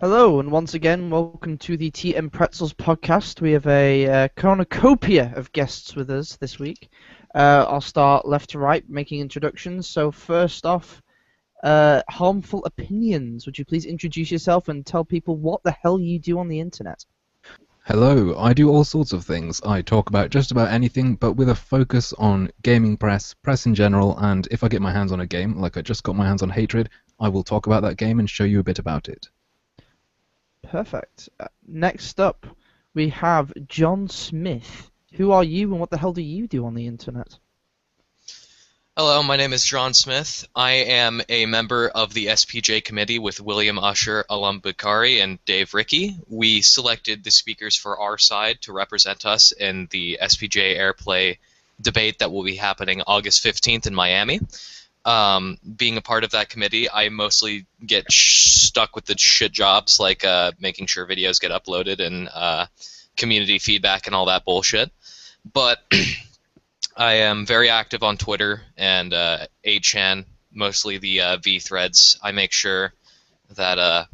Hello, and once again, welcome to the TM Pretzels Podcast. We have a cornucopia of guests with us this week. I'll start left to right, making introductions. So first off, Harmful Opinions. Would you please introduce yourself and tell people what the hell you do on the internet? Hello, I do all sorts of things. I talk about just about anything, but with a focus on gaming press in general, and if I get my hands on a game, like I just got my hands on Hatred, I will talk about that game and show you a bit about it. Perfect. Next up, we have John Smith. Who are you and what the hell do you do on the internet? Hello, my name is John Smith. I am a member of the SPJ committee with William Usher, Alam Bukhari, and Dave Rickey. We selected the speakers for our side to represent us in the SPJ Airplay debate that will be happening August 15th in Miami. Being a part of that committee, I mostly get stuck with the shit jobs like making sure videos get uploaded and community feedback and all that bullshit. But I am very active on Twitter and 8chan, mostly the V threads. I make sure that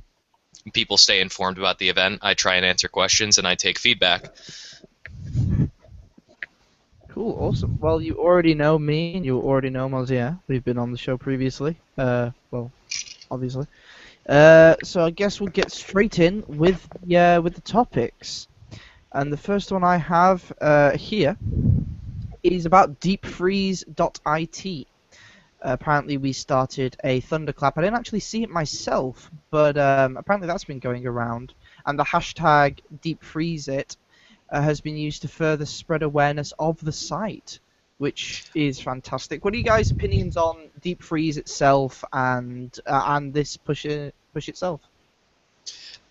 people stay informed about the event. I try and answer questions and I take feedback. Cool, awesome. Well, you already know me, and you already know Mozier. We've been on the show previously. Well, obviously. So I guess we'll get straight in with the topics. And the first one I have here is about deepfreeze.it. Apparently we started a thunderclap. I didn't actually see it myself, but apparently that's been going around. And the hashtag deepfreezeit has been used to further spread awareness of the site, which is fantastic. What are you guys' opinions on Deep Freeze itself and this push itself?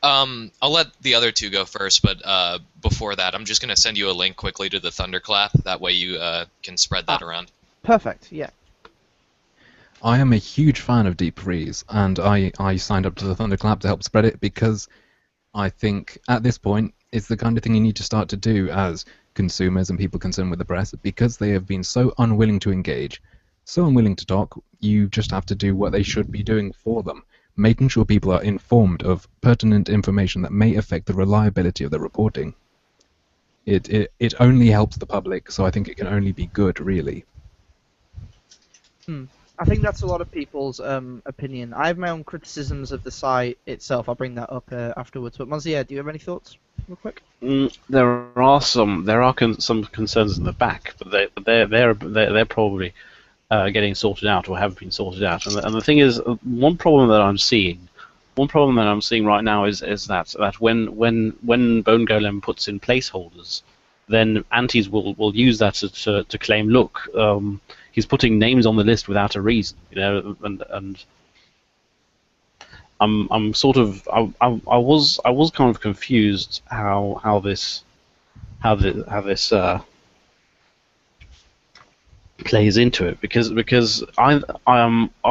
I'll let the other two go first, but before that, I'm just going to send you a link quickly to the Thunderclap. That way you can spread that around. Perfect, yeah. I am a huge fan of Deep Freeze, and I signed up to the Thunderclap to help spread it because I think at this point it's the kind of thing you need to start to do as consumers and people concerned with the press, because they have been so unwilling to engage, so unwilling to talk. You just have to do what they should be doing for them, making sure people are informed of pertinent information that may affect the reliability of the reporting. It only helps the public, so I think it can only be good, really. I think that's a lot of people's opinion. I have my own criticisms of the site itself. I'll bring that up afterwards. But Mozier, do you have any thoughts, real quick? There are some concerns in the back, but they're probably getting sorted out or have been sorted out. And the thing is, one problem that I'm seeing right now is that when Bone Golem puts in placeholders, then antis will use that to claim, look, he's putting names on the list without a reason, and I'm sort of I was kind of confused how this plays into it, because I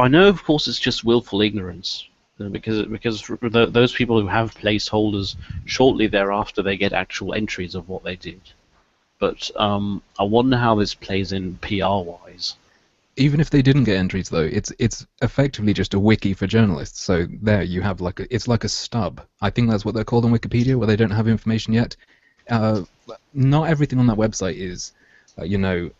know, of course, it's just willful ignorance, because for those people who have placeholders, shortly thereafter they get actual entries of what they did. But I wonder how this plays in PR-wise. Even if they didn't get entries, though, it's effectively just a wiki for journalists. So there you have it's like a stub. I think that's what they're called on Wikipedia, where they don't have information yet. Not everything on that website is,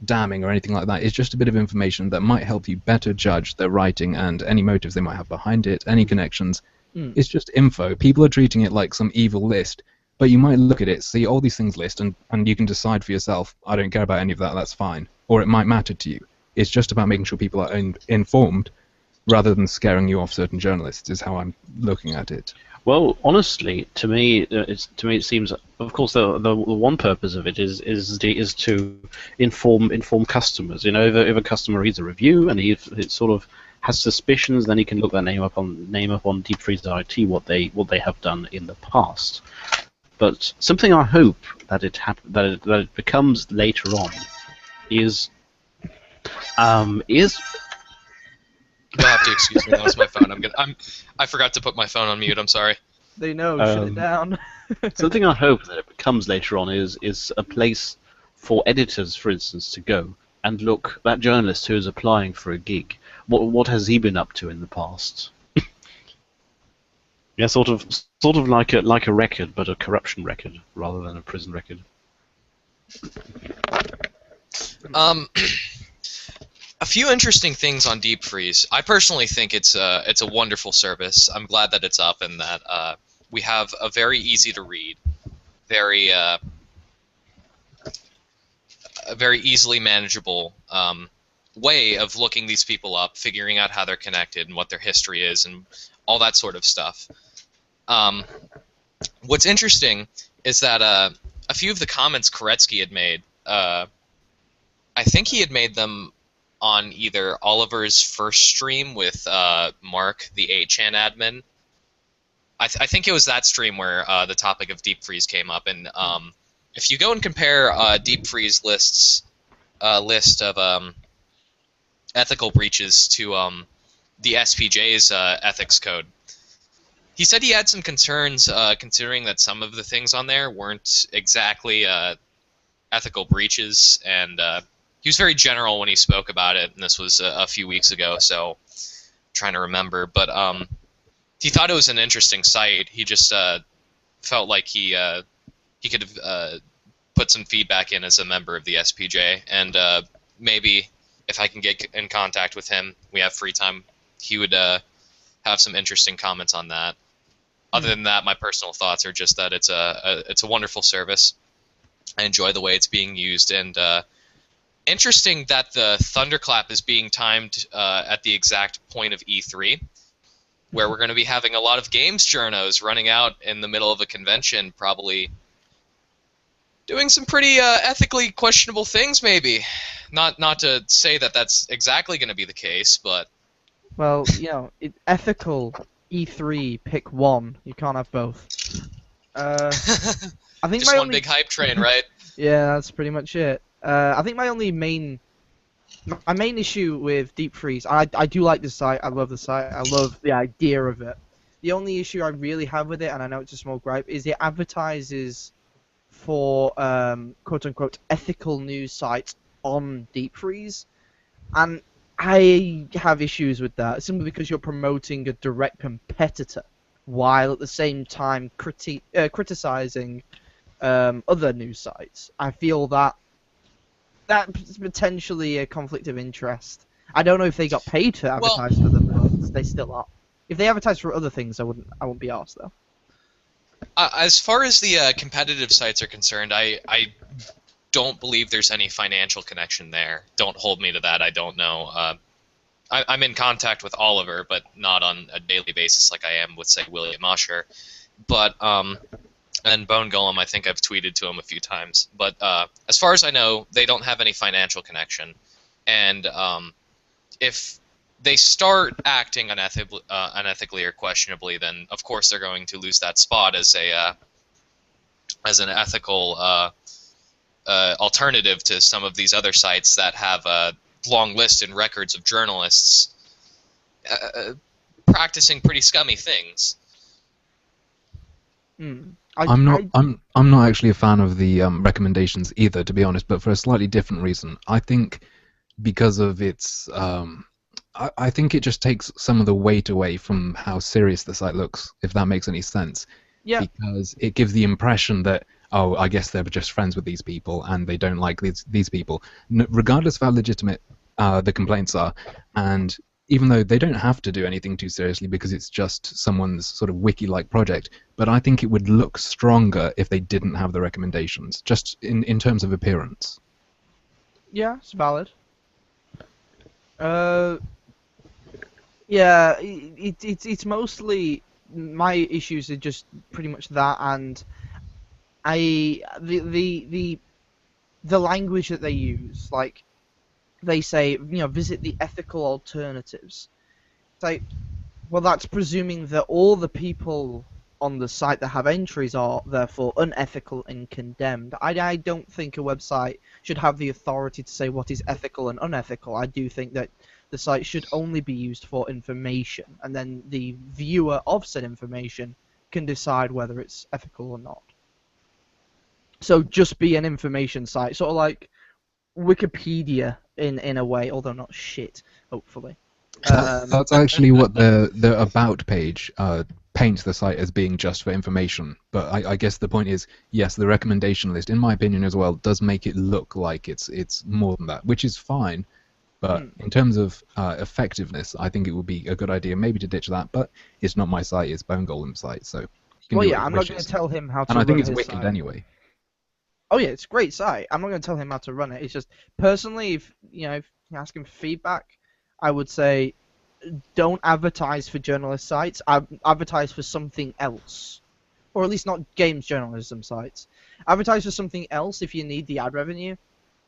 damning or anything like that. It's just a bit of information that might help you better judge their writing and any motives they might have behind it, any connections. It's just info. People are treating it like some evil list. But you might look at it, see all these things listed, and you can decide for yourself, I don't care about any of that, that's fine. Or it might matter to you. It's just about making sure people are informed, rather than scaring you off certain journalists, is how I'm looking at it. Well, honestly, to me it seems, of course, the one purpose of it is to inform customers. If a customer reads a review and he sort of has suspicions, then he can look that name up on deepfreeze.it, what they have done in the past. But something I hope that it becomes later on is You'll have to excuse me. That was my phone. I forgot to put my phone on mute. I'm sorry. They know. Shut it down. Something I hope that it becomes later on is a place for editors, for instance, to go and look, that journalist who is applying for a gig, what has he been up to in the past? Yeah, sort of like a record, but a corruption record rather than a prison record. A few interesting things on Deep Freeze. I personally think it's a wonderful service. I'm glad that it's up and that we have a very easy to read, very a very easily manageable way of looking these people up, figuring out how they're connected and what their history is, and all that sort of stuff. What's interesting is that a few of the comments Koretsky had made, I think he had made them on either Oliver's first stream with Mark, the 8chan admin. I think it was that stream where the topic of Deep Freeze came up, and if you go and compare Deep Freeze list of ethical breaches to the SPJ's ethics code, he said he had some concerns considering that some of the things on there weren't exactly ethical breaches, and he was very general when he spoke about it, and this was a few weeks ago, so I'm trying to remember, but he thought it was an interesting site. He just felt like he could have put some feedback in as a member of the SPJ, and maybe if I can get in contact with him, we have free time, he would have some interesting comments on that. Other than that, my personal thoughts are just that it's a wonderful service. I enjoy the way it's being used, and interesting that the Thunderclap is being timed at the exact point of E3, where we're going to be having a lot of games journos running out in the middle of a convention, probably doing some pretty ethically questionable things, maybe. Not to say that that's exactly going to be the case, but... Well, ethical E3, pick one. You can't have both. I think just one big hype train, right? Yeah, that's pretty much it. I think my main issue with Deep Freeze, I do like the site, I love the site, I love the idea of it. The only issue I really have with it, and I know it's a small gripe, is it advertises for quote-unquote ethical news sites on Deep Freeze, and I have issues with that, simply because you're promoting a direct competitor, while at the same time criticizing other news sites. I feel that's potentially a conflict of interest. I don't know if they got paid to advertise for them, but they still are. If they advertise for other things, I wouldn't be arsed, though. As far as the competitive sites are concerned, I don't believe there's any financial connection there. Don't hold me to that. I don't know. I'm in contact with Oliver, but not on a daily basis like I am with, say, William Usher. But and Bone Golem, I think I've tweeted to him a few times. But as far as I know, they don't have any financial connection. And if they start acting unethically or questionably, then of course they're going to lose that spot as an ethical alternative to some of these other sites that have a long list and records of journalists practicing pretty scummy things. I'm not actually a fan of the recommendations either, to be honest, but for a slightly different reason. I think because of its I think it just takes some of the weight away from how serious the site looks, if that makes any sense. Yeah. Because it gives the impression that, oh, I guess they're just friends with these people and they don't like these people, regardless of how legitimate the complaints are. And even though they don't have to do anything too seriously because it's just someone's sort of wiki-like project, but I think it would look stronger if they didn't have the recommendations, just in terms of appearance. Yeah, it's valid. Yeah, it's mostly my issues are just pretty much that, and the language that they use, like they say, visit the ethical alternatives. It's like, well, that's presuming that all the people on the site that have entries are therefore unethical and condemned. I don't think a website should have the authority to say what is ethical and unethical. I do think that the site should only be used for information, and then the viewer of said information can decide whether it's ethical or not. So just be an information site, sort of like Wikipedia in a way, although not shit, hopefully. That's actually what the about page paints the site as being just for information. But I guess the point is, yes, the recommendation list, in my opinion as well, does make it look like it's more than that, which is fine. But in terms of effectiveness, I think it would be a good idea maybe to ditch that. But it's not my site; it's Bone Golem's site, so. Well, yeah, I'm not going to tell him how to and run I think it's his wicked site. anyway. Oh yeah, it's a great site. I'm not going to tell him how to run it. It's just personally, if you ask him for feedback, I would say don't advertise for journalist sites. Advertise for something else, or at least not games journalism sites. Advertise for something else if you need the ad revenue,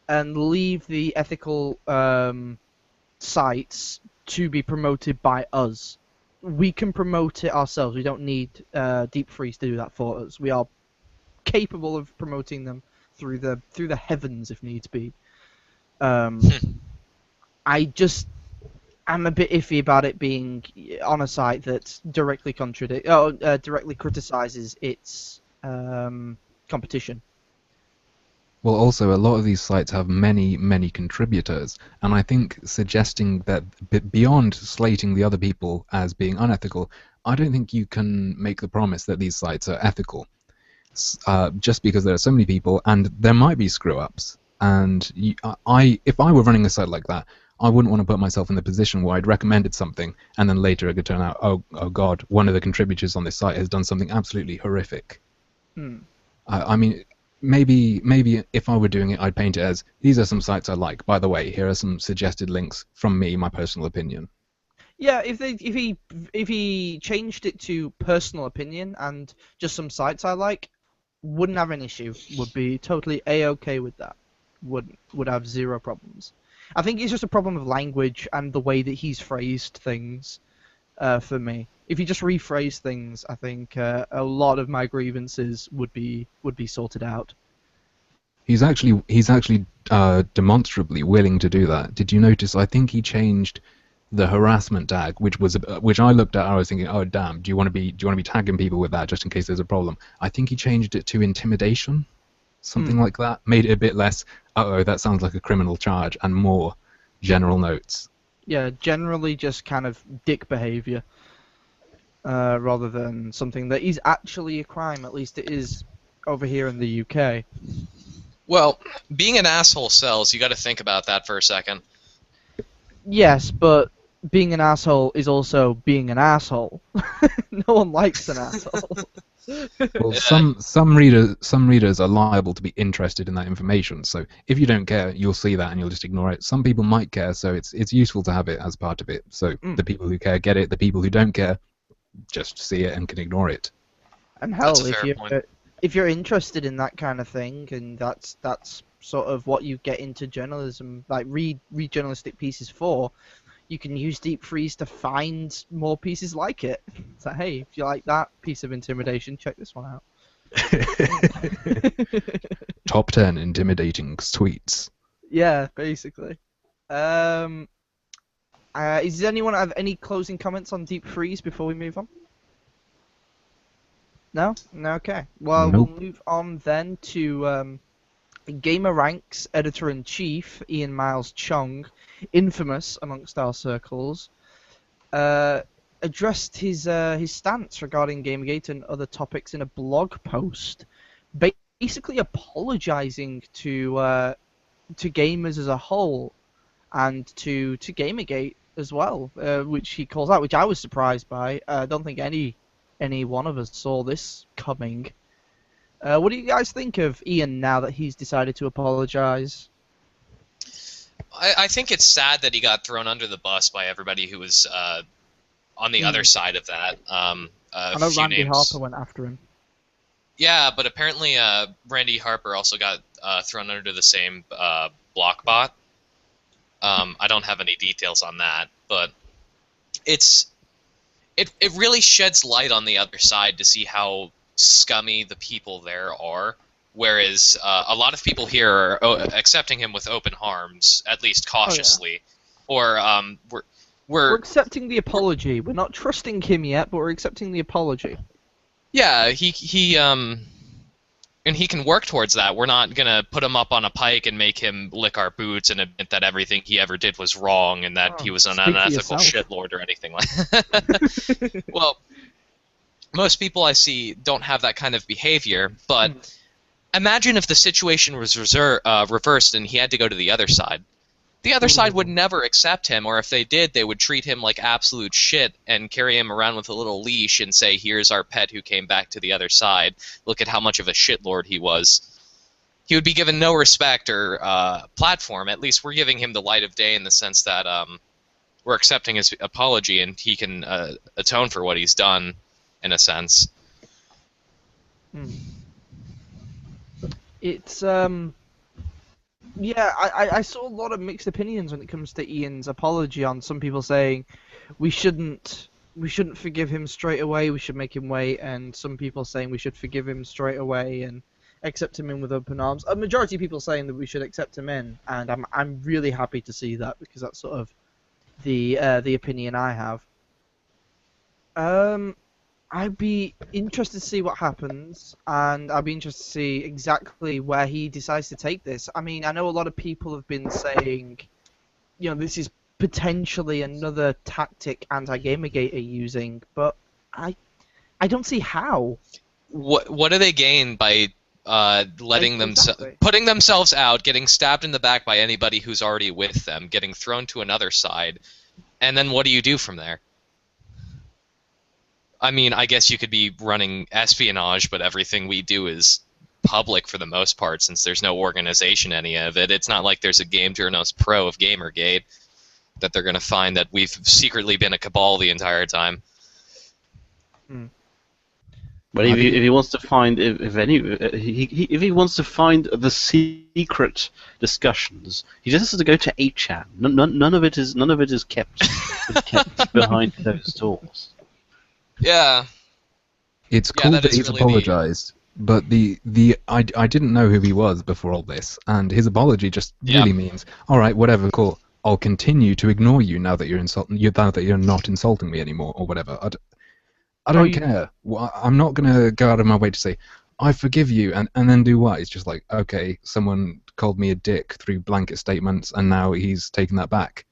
and leave the ethical sites to be promoted by us. We can promote it ourselves. We don't need Deep Freeze to do that for us. We are capable of promoting them through the heavens if needs be. I'm a bit iffy about it being on a site that directly directly criticizes its competition. Well, also, a lot of these sites have many, many contributors, and I think suggesting that beyond slating the other people as being unethical, I don't think you can make the promise that these sites are ethical. Just because there are so many people, and there might be screw-ups. And if I were running a site like that, I wouldn't want to put myself in the position where I'd recommended something, and then later it could turn out, oh God, one of the contributors on this site has done something absolutely horrific. I mean, maybe if I were doing it, I'd paint it as, these are some sites I like. By the way, here are some suggested links from me, my personal opinion. Yeah, if he changed it to personal opinion and just some sites I like, wouldn't have an issue. Would be totally a-okay with that. Would have zero problems. I think it's just a problem of language and the way that he's phrased things. For me, if you just rephrase things, I think a lot of my grievances would be sorted out. He's actually demonstrably willing to do that. Did you notice? I think he changed the harassment tag, which I looked at. I was thinking, oh damn, do you want to be tagging people with that just in case there's a problem? I think he changed it to intimidation, something like that. Made it a bit less. That sounds like a criminal charge, and more general notes. Yeah, generally just kind of dick behavior, rather than something that is actually a crime. At least it is over here in the UK. Well, being an asshole sells. You got to think about that for a second. Yes, but being an asshole is also being an asshole. No one likes an asshole. Well, some readers are liable to be interested in that information. So if you don't care, you'll see that and you'll just ignore it. Some people might care, so it's useful to have it as part of it. So the people who care get it. The people who don't care just see it and can ignore it. And hell, That's a fair point. If you're interested in that kind of thing, and that's sort of what you get into journalism, like read journalistic pieces for, you can use Deep Freeze to find more pieces like it. So hey, if you like that piece of intimidation, check this one out. Top 10 intimidating tweets. Yeah, basically. Does anyone have any closing comments on Deep Freeze before we move on? No? No, okay. Well, Nope. We'll move on then to Gamer Ranks editor-in-chief Ian Miles Chong, infamous amongst our circles, addressed his stance regarding Gamergate and other topics in a blog post, basically apologizing to gamers as a whole and to Gamergate as well, which he calls out, which I was surprised by. I don't think any one of us saw this coming. What do you guys think of Ian now that he's decided to apologize? I think it's sad that he got thrown under the bus by everybody who was on the other side of that. I know Randy Harper went after him. Yeah, but apparently Randy Harper also got thrown under the same block bot. I don't have any details on that, but it really sheds light on the other side to see how scummy the people there are. Whereas a lot of people here are accepting him with open arms, at least cautiously. Or we're accepting the apology. We're not trusting him yet, but we're accepting the apology. Yeah, And he can work towards that. We're not gonna put him up on a pike and make him lick our boots and admit that everything he ever did was wrong and that he was an Speak for unethical yourself. shitlord or anything like that. Well, most people I see don't have that kind of behavior, but imagine if the situation was reversed and he had to go to the other side. The other side would never accept him, or if they did, they would treat him like absolute shit and carry him around with a little leash and say, here's our pet who came back to the other side. Look at how much of a shitlord he was. He would be given no respect or platform. At least we're giving him the light of day in the sense that we're accepting his apology and he can atone for what he's done, in a sense. It's yeah, I saw a lot of mixed opinions when it comes to Ian's apology. On some people saying we shouldn't forgive him straight away, we should make him wait, and some people saying we should forgive him straight away and accept him in with open arms. A majority of people saying that we should accept him in, and I'm really happy to see that, because that's sort of the opinion I have. I'd be interested to see what happens, and I'd be interested to see exactly where he decides to take this. I mean, I know a lot of people have been saying, this is potentially another tactic anti-Gamergate are using, but I don't see how. What do they gain by letting Exactly. putting themselves out, getting stabbed in the back by anybody who's already with them, getting thrown to another side, and then what do you do from there? I mean, I guess you could be running espionage, but everything we do is public for the most part, since there's no organization any of it. It's not like there's a game journalist pro of Gamergate that they're going to find that we've secretly been a cabal the entire time. But if he wants to find if he wants to find the secret discussions, he just has to go to 8chan. None of it is kept behind those doors. Yeah. It's Yeah, cool that that is he's really apologized, but I didn't know who he was before all this, and his apology just really means, all right, whatever, cool. I'll continue to ignore you now that you're not insulting me anymore, or whatever. I don't care. I'm not gonna go out of my way to say I forgive you, and then do what? It's just like, okay, someone called me a dick through blanket statements, and now he's taken that back.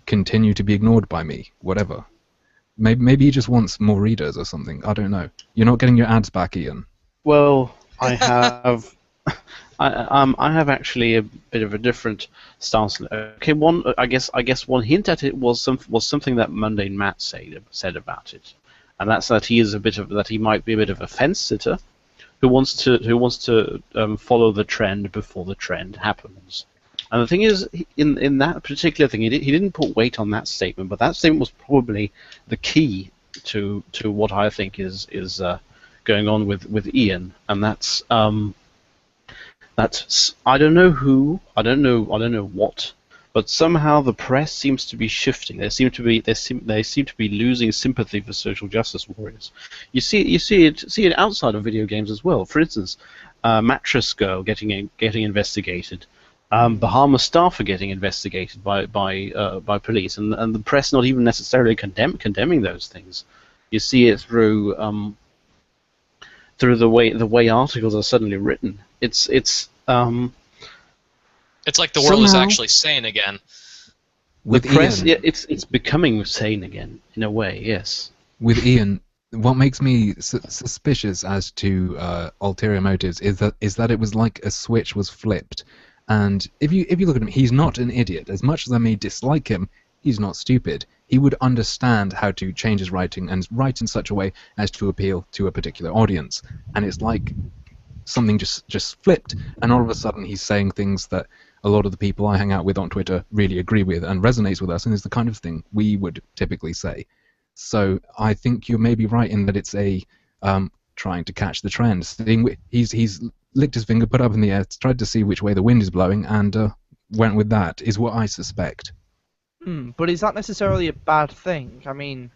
Continue to be ignored by me, whatever. Maybe he just wants more readers or something. I don't know. You're not getting your ads back, Ian. Well, I have, I have actually a bit of a different stance. Okay, I guess one hint at it was something that Mundane Matt said about it, and that's that he might be a bit of a fence sitter, who wants to follow the trend before the trend happens. And the thing is, in that particular thing, he didn't put weight on that statement, but that statement was probably the key to what I think is going on with Ian, and that's I don't know who, I don't know what, but somehow the press seems to be shifting. They seem to be losing sympathy for social justice warriors. You see it outside of video games as well. For instance, Mattress Girl getting investigated. Bahamas staff are getting investigated by police, and the press not even necessarily condemning those things. You see it through the way articles are suddenly written. It's like the world is Somehow, actually sane again. with the press. Ian, Yeah, it's becoming sane again in a way. Yes. with Ian, what makes me suspicious as to ulterior motives is that it was like a switch was flipped. And if you look at him, he's not an idiot. As much as I may dislike him, he's not stupid. He would understand how to change his writing and write in such a way as to appeal to a particular audience. And it's like something just flipped, and all of a sudden he's saying things that a lot of the people I hang out with on Twitter really agree with and resonates with us, and is the kind of thing we would typically say. So I think you're maybe right in that it's a trying to catch the trend. He's licked his finger, put up in the air, tried to see which way the wind is blowing, and went with that, is what I suspect. But is that necessarily a bad thing? I mean,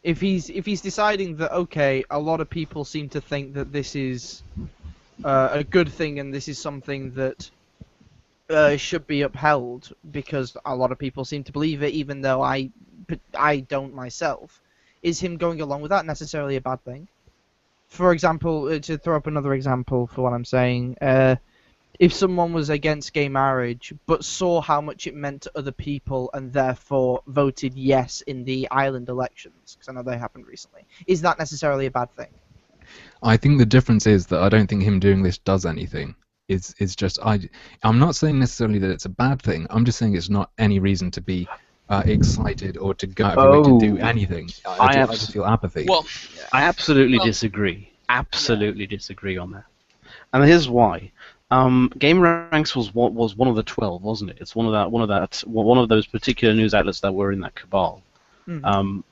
if he's deciding that, okay, a lot of people seem to think that this is a good thing and this is something that should be upheld because a lot of people seem to believe it, even though I don't myself, is him going along with that necessarily a bad thing? for example, to throw up another example for what I'm saying, if someone was against gay marriage but saw how much it meant to other people and therefore voted yes in the Ireland elections, because I know they happened recently, is that necessarily a bad thing? I think the difference is that I don't think him doing this does anything. It's just I'm not saying necessarily that it's a bad thing. I'm just saying it's not any reason to be excited or to go out of your way to do anything. I just feel apathy. Well, I absolutely Well- disagree. Absolutely disagree on that. And here's why. Game Ranks was one of the 12, wasn't it? It's one of those particular news outlets that were in that cabal. Mhm.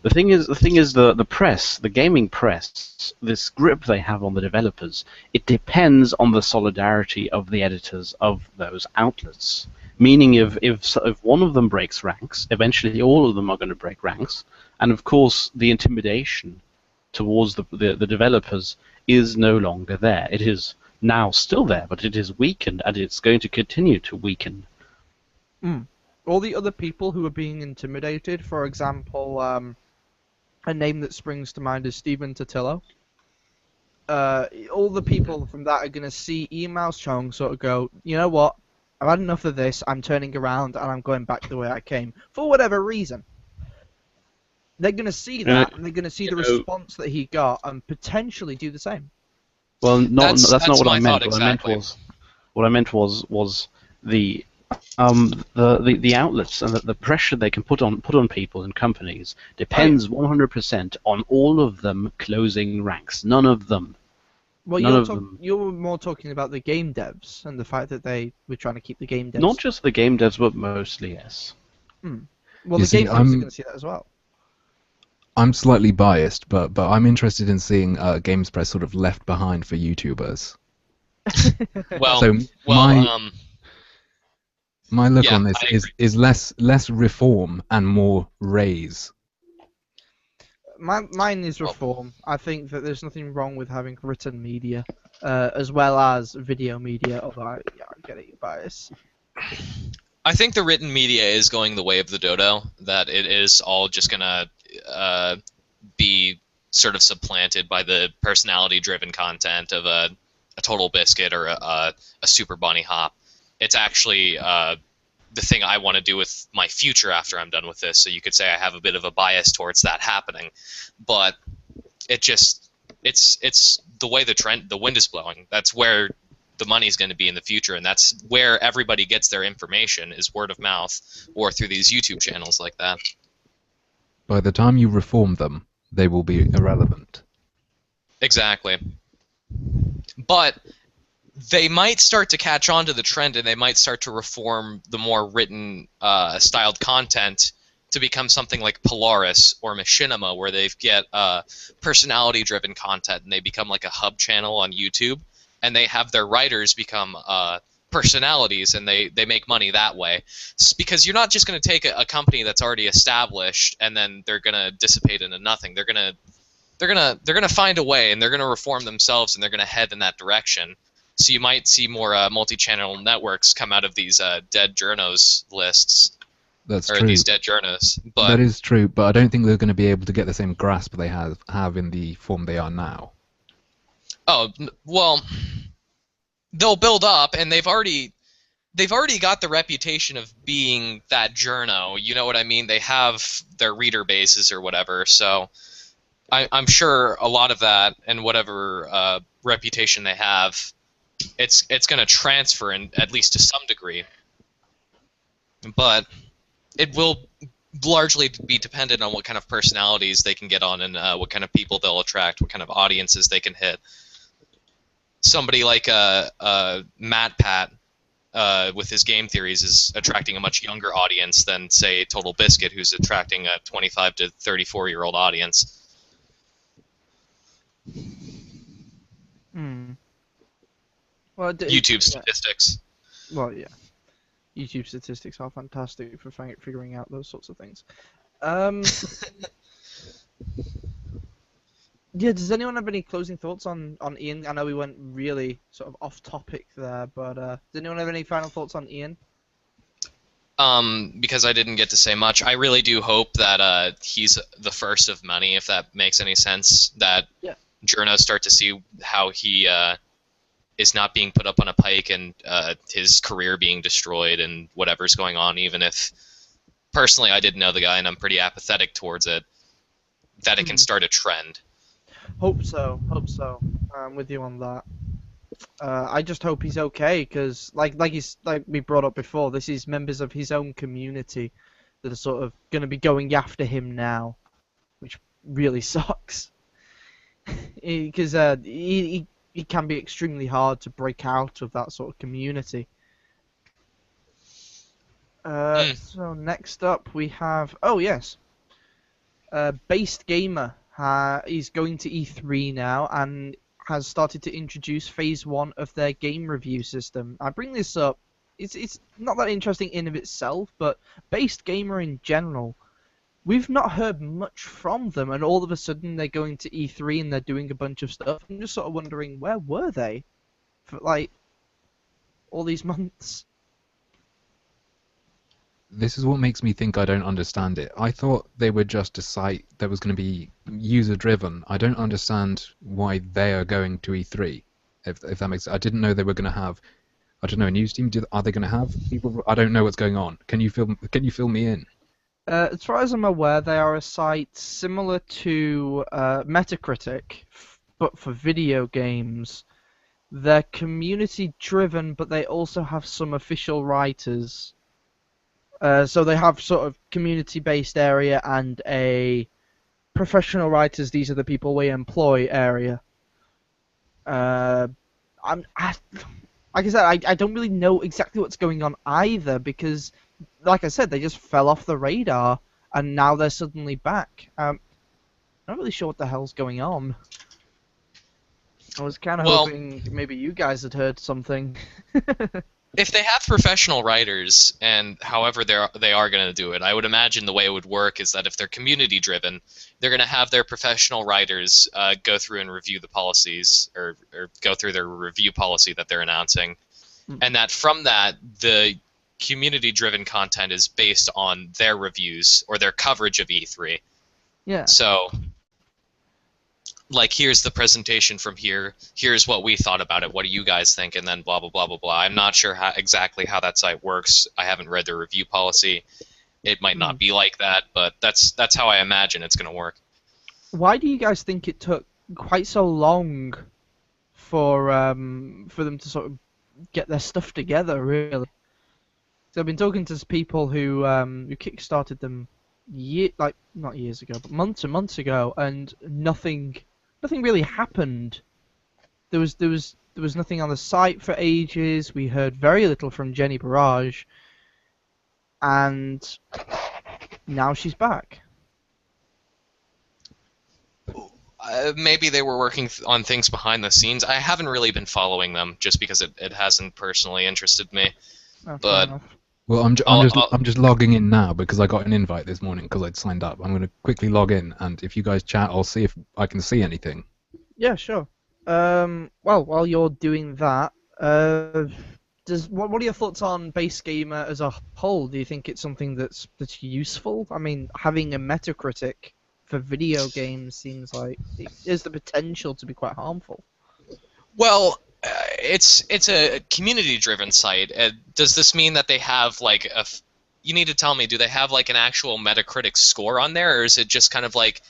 The thing is, the press, the gaming press, this grip they have on the developers, it depends on the solidarity of the editors of those outlets. Meaning, if one of them breaks ranks, eventually all of them are going to break ranks, and of course the intimidation towards the developers is no longer there. It is now still there, but it is weakened, and it's going to continue to weaken. All the other people who are being intimidated, for example, a name that springs to mind is Stephen Totillo. All the people from that are going to see emails Chong sort of go, you know what, I've had enough of this, I'm turning around and I'm going back the way I came, for whatever reason. They're going to see that, and they're going to see the response that he got, and potentially do the same. Well, that's not what my I meant. thought exactly. What I meant was the outlets and the pressure they can put on people and companies depends 100% on all of them closing ranks. None of them. Well, None of them. you're more talking about the game devs and the fact that they were trying to keep the game devs. Not just the game devs, but mostly yes. Well, You the see, game devs are going to see that as well. I'm slightly biased, but I'm interested in seeing Games Press sort of left behind for YouTubers. Well, So well, my look yeah, on this is less reform and more raise. Mine is reform. I think that there's nothing wrong with having written media, as well as video media. Although I get it, your bias. I think the written media is going the way of the dodo. That it is all just gonna be sort of supplanted by the personality-driven content of a Total Biscuit or a Super Bunny Hop. It's actually the thing I want to do with my future after I'm done with this. So you could say I have a bit of a bias towards that happening, but it's the way the wind is blowing. That's where the money's going to be in the future, and that's where everybody gets their information, is word of mouth or through these YouTube channels like that. By the time you reform them, they will be irrelevant. Exactly. But they might start to catch on to the trend, and they might start to reform the more written, styled content to become something like Polaris or Machinima, where they get personality-driven content, and they become like a hub channel on YouTube, and they have their writers become personalities, and they make money that way. Because you're not just going to take a company that's already established and then they're going to dissipate into nothing. They're gonna find a way, and they're gonna reform themselves, and they're gonna head in that direction. So you might see more multi-channel networks come out of these dead journos lists. That's or true. These dead journos. But That is true, but I don't think they're going to be able to get the same grasp they have in the form they are now. well, they'll build up, and they've already got the reputation of being that journo. You know what I mean? They have their reader bases or whatever. So I'm sure a lot of that and whatever reputation they have, it's going to transfer at least to some degree. But it will largely be dependent on what kind of personalities they can get on, and what kind of people they'll attract, what kind of audiences they can hit. Somebody like Matt Pat with his game theories is attracting a much younger audience than, say, Total Biscuit, who's attracting a 25 to 34-year-old audience. Well, YouTube statistics. Well, yeah. YouTube statistics are fantastic for figuring out those sorts of things. Yeah, does anyone have any closing thoughts on Ian? I know we went really sort of off topic there, but does anyone have any final thoughts on Ian? Because I didn't get to say much, I really do hope that he's the first of many, if that makes any sense. That Yeah. journos start to see how he is not being put up on a pike and his career being destroyed and whatever's going on, even if personally I didn't know the guy and I'm pretty apathetic towards it, that it can start a trend. Hope so. Hope so. I'm with you on that. I just hope he's okay, because like we brought up before, this is members of his own community that are sort of going to be going after him now, which really sucks. Because he can be extremely hard to break out of that sort of community. So next up we have, oh yes, Based Gamer. He's going to E3 now and has started to introduce phase 1 of their game review system. I bring this up, it's not that interesting in of itself, but Based Gamer in general, we've not heard much from them, and all of a sudden they're going to E3 and they're doing a bunch of stuff. I'm just sort of wondering, where were they for like all these months? This is what makes me think I don't understand it. I thought they were just a site that was going to be user-driven. I don't understand why they are going to E3, if that makes sense. I didn't know they were going to have, I don't know, a news team. Are they going to have people? I don't know what's going on. Can you fill me in? As far as I'm aware, they are a site similar to Metacritic, but for video games. They're community-driven, but they also have some official writers. So they have sort of community-based area and a professional writers, these are the people we employ area. Like I said, I don't really know exactly what's going on either, because, like I said, they just fell off the radar, and now they're suddenly back. I'm not really sure what the hell's going on. I was kind of hoping maybe you guys had heard something. If they have professional writers, and however they are going to do it, I would imagine the way it would work is that if they're community-driven, they're going to have their professional writers go through and review the policies, or go through their review policy that they're announcing, and that from that, the community-driven content is based on their reviews or their coverage of E3. Yeah. So, like, here's the presentation from here, here's what we thought about it, what do you guys think, and then blah, blah, blah, blah, blah. I'm not sure exactly how that site works. I haven't read their review policy. It might not be like that, but that's how I imagine it's going to work. Why do you guys think it took quite so long for them to sort of get their stuff together, really? So I've been talking to people who kickstarted them not years ago, but months and months ago, and nothing really happened. There was nothing on the site for ages. We heard very little from Jenny Barrage, and now she's back. Maybe they were working on things behind the scenes. I haven't really been following them just because it hasn't personally interested me. Oh, but well, I'm just logging in now because I got an invite this morning because I'd signed up. I'm going to quickly log in, and if you guys chat, I'll see if I can see anything. Yeah, sure. Well, while you're doing that, what are your thoughts on Base Gamer as a whole? Do you think it's something that's useful? I mean, having a Metacritic for video games seems like it has the potential to be quite harmful. Well, it's a community-driven site. Does this mean that they have like you need to tell me, do they have like an actual Metacritic score on there, or is it just kind of like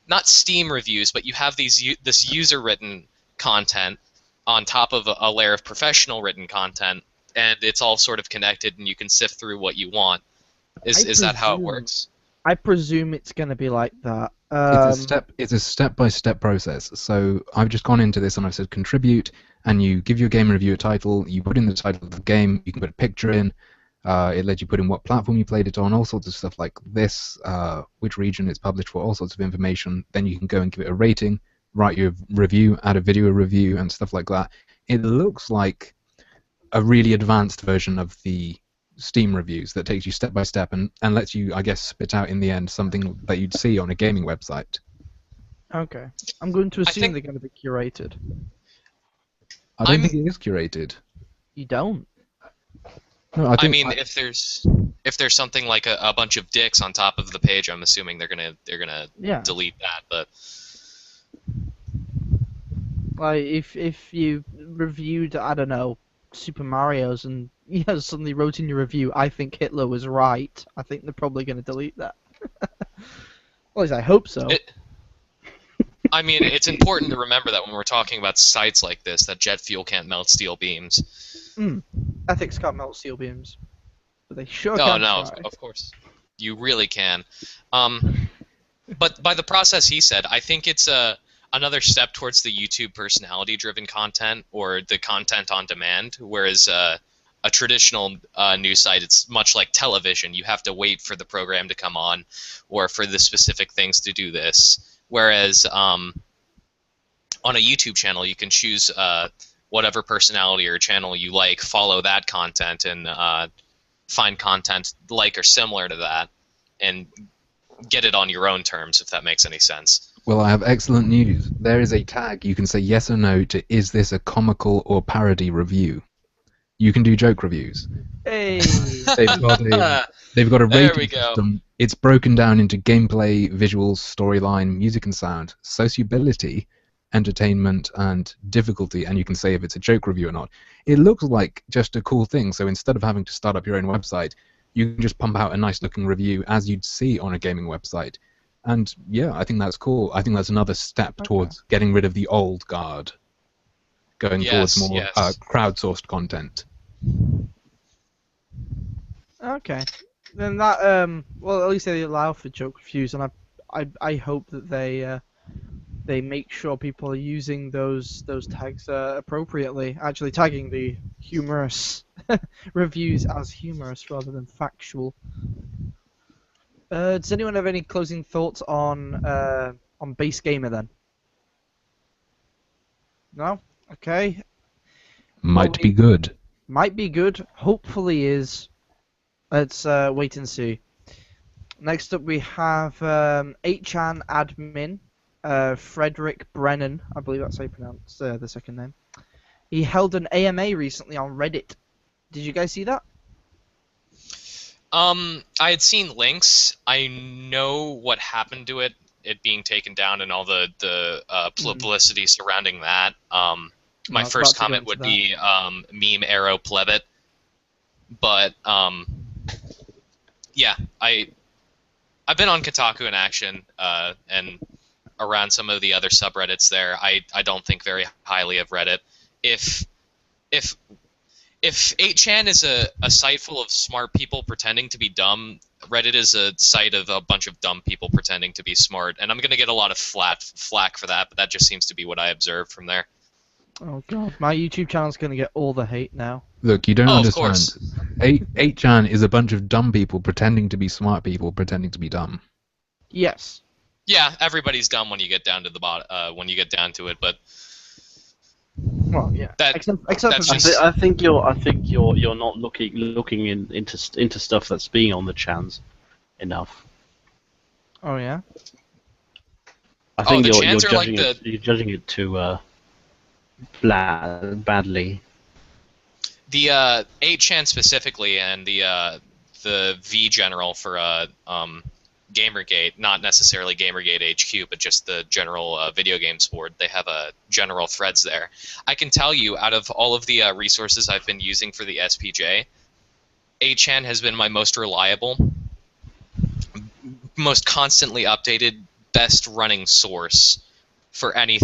not Steam reviews, but you have this user-written content on top of a layer of professional written content, and it's all sort of connected, and you can sift through what you want. Is that how it works? I presume it's going to be like that. It's a step-by-step process. So I've just gone into this and I've said contribute, and you give your game review a title. You put in the title of the game. You can put a picture in. It lets you put in what platform you played it on, all sorts of stuff like this, which region it's published for, all sorts of information. Then you can go and give it a rating, write your review, add a video review, and stuff like that. It looks like a really advanced version of the Steam reviews that takes you step by step and lets you, I guess, spit out in the end something that you'd see on a gaming website. Okay. I'm going to assume they're going to be curated. I don't think it is curated. You don't? No, I mean, if there's something like a bunch of dicks on top of the page, I'm assuming they're gonna delete that. But Like if you reviewed, I don't know, Super Mario's and suddenly wrote in your review, I think Hitler was right. I think they're probably going to delete that. Well, at least I hope so. I mean, it's important to remember that when we're talking about sites like this, that jet fuel can't melt steel beams. Ethics can't melt steel beams, but they sure Oh can no, try. of course, you really can. But by the process he said, I think it's another step towards the YouTube personality-driven content or the content on demand, whereas a traditional news site, it's much like television. You have to wait for the program to come on or for the specific things to do this. Whereas on a YouTube channel, you can choose whatever personality or channel you like, follow that content, and find content like or similar to that, and get it on your own terms, if that makes any sense. Well, I have excellent news. There is a tag you can say yes or no to is this a comical or parody review. You can do joke reviews. Hey. They've got a There we rating go. system. It's broken down into gameplay, visuals, storyline, music and sound, sociability, entertainment, and difficulty, and you can say if it's a joke review or not. It looks like just a cool thing, so instead of having to start up your own website, you can just pump out a nice-looking review as you'd see on a gaming website. And yeah, I think that's cool. I think that's another step towards getting rid of the old guard, going towards more crowdsourced content. Okay. Then that well, at least they allow for joke reviews, and I hope that they make sure people are using those tags appropriately, actually tagging the humorous reviews as humorous rather than factual. Does anyone have any closing thoughts on Base Gamer then? No? Okay. Might be good. Might be good. Hopefully is. Let's wait and see. Next up we have 8chan admin Frederick Brennan. I believe that's how you pronounce the second name. He held an AMA recently on Reddit. Did you guys see that? I had seen links. I know what happened to it being taken down and all the publicity surrounding that. My first comment would be meme arrow plebit. But yeah, I've been on Kotaku in action and around some of the other subreddits there. I don't think very highly of Reddit. If 8chan is a site full of smart people pretending to be dumb, Reddit is a site of a bunch of dumb people pretending to be smart, and I'm going to get a lot of flack for that, but that just seems to be what I observed from there. Oh god, my YouTube channel's going to get all the hate now. Look, you don't understand. Of course. 8chan is a bunch of dumb people pretending to be smart people pretending to be dumb. Yes. Yeah, everybody's dumb when you get down to the when you get down to it, but well, yeah. Except for I think you're not looking into stuff that's being on the chans enough. Oh yeah. I think the you're chans are judging like you're judging it too badly. The 8chan specifically and the V general for Gamergate, not necessarily Gamergate HQ, but just the general video games board. They have general threads there. I can tell you, out of all of the resources I've been using for the SPJ, 8chan has been my most reliable, most constantly updated, best running source for any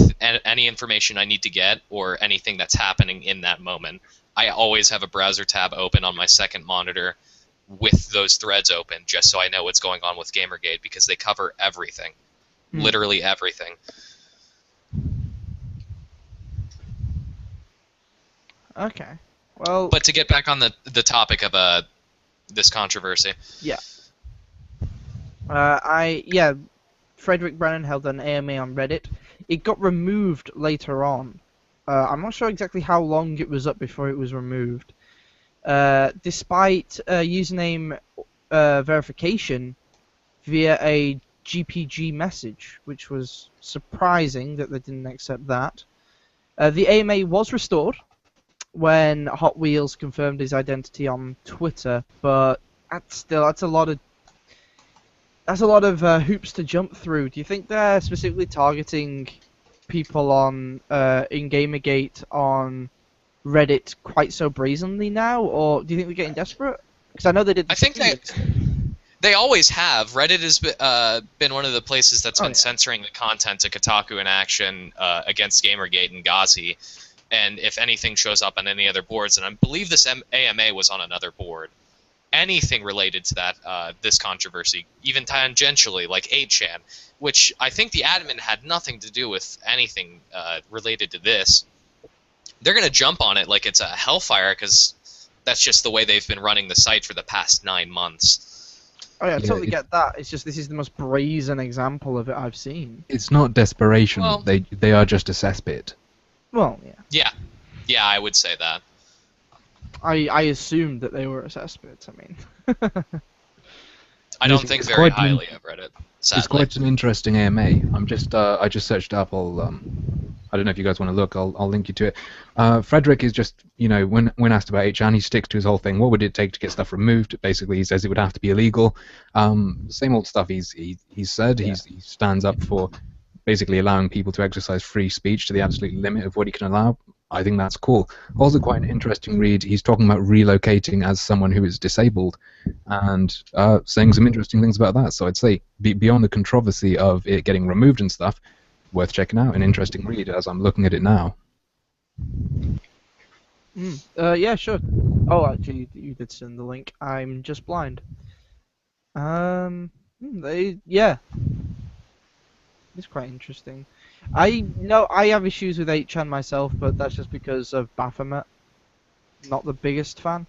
information I need to get or anything that's happening in that moment. I always have a browser tab open on my second monitor with those threads open, just so I know what's going on with Gamergate, because they cover everything. Literally everything. Okay. Well. But to get back on the topic of this controversy. Yeah. Frederick Brennan held an AMA on Reddit. It got removed later on. I'm not sure exactly how long it was up before it was removed. Despite username verification via a GPG message, which was surprising that they didn't accept that. The AMA was restored when Hot Wheels confirmed his identity on Twitter, but that's a lot of hoops to jump through. Do you think they're specifically targeting people on in Gamergate on Reddit quite so brazenly now, or do you think they're getting desperate? Because I know they did. I think they always have. Reddit has been one of the places that's been yeah. censoring the content to Kotaku in Action against Gamergate and Ghazi. And if anything shows up on any other boards, and I believe this AMA was on another board, anything related to that this controversy, even tangentially, like 8chan, which I think the admin had nothing to do with anything related to this, they're going to jump on it like it's a hellfire, because that's just the way they've been running the site for the past 9 months. Oh yeah, I Yeah, totally get that. It's just this is the most brazen example of it I've seen. It's not desperation. Well- They are just a cesspit. Well, yeah. Yeah, I would say that. I assumed that they were a cesspit. I mean. I don't It's- think it's very quite an- highly of Reddit, sadly. It's quite an interesting AMA. I just searched up. I don't know if you guys want to look. I'll link you to it. Frederick is just, when asked about 8chan, he sticks to his whole thing. What would it take to get stuff removed? Basically, he says it would have to be illegal. Same old stuff he's said. Yeah. He stands up for basically allowing people to exercise free speech to the absolute limit of what he can allow. I think that's cool. Also quite an interesting read. He's talking about relocating as someone who is disabled and saying some interesting things about that. So I'd say beyond the controversy of it getting removed and stuff, worth checking out. An interesting read as I'm looking at it now. Yeah, sure. Oh, actually, you did send the link. I'm just blind. Yeah. It's quite interesting. I know I have issues with 8chan myself, but that's just because of Baphomet. Not the biggest fan.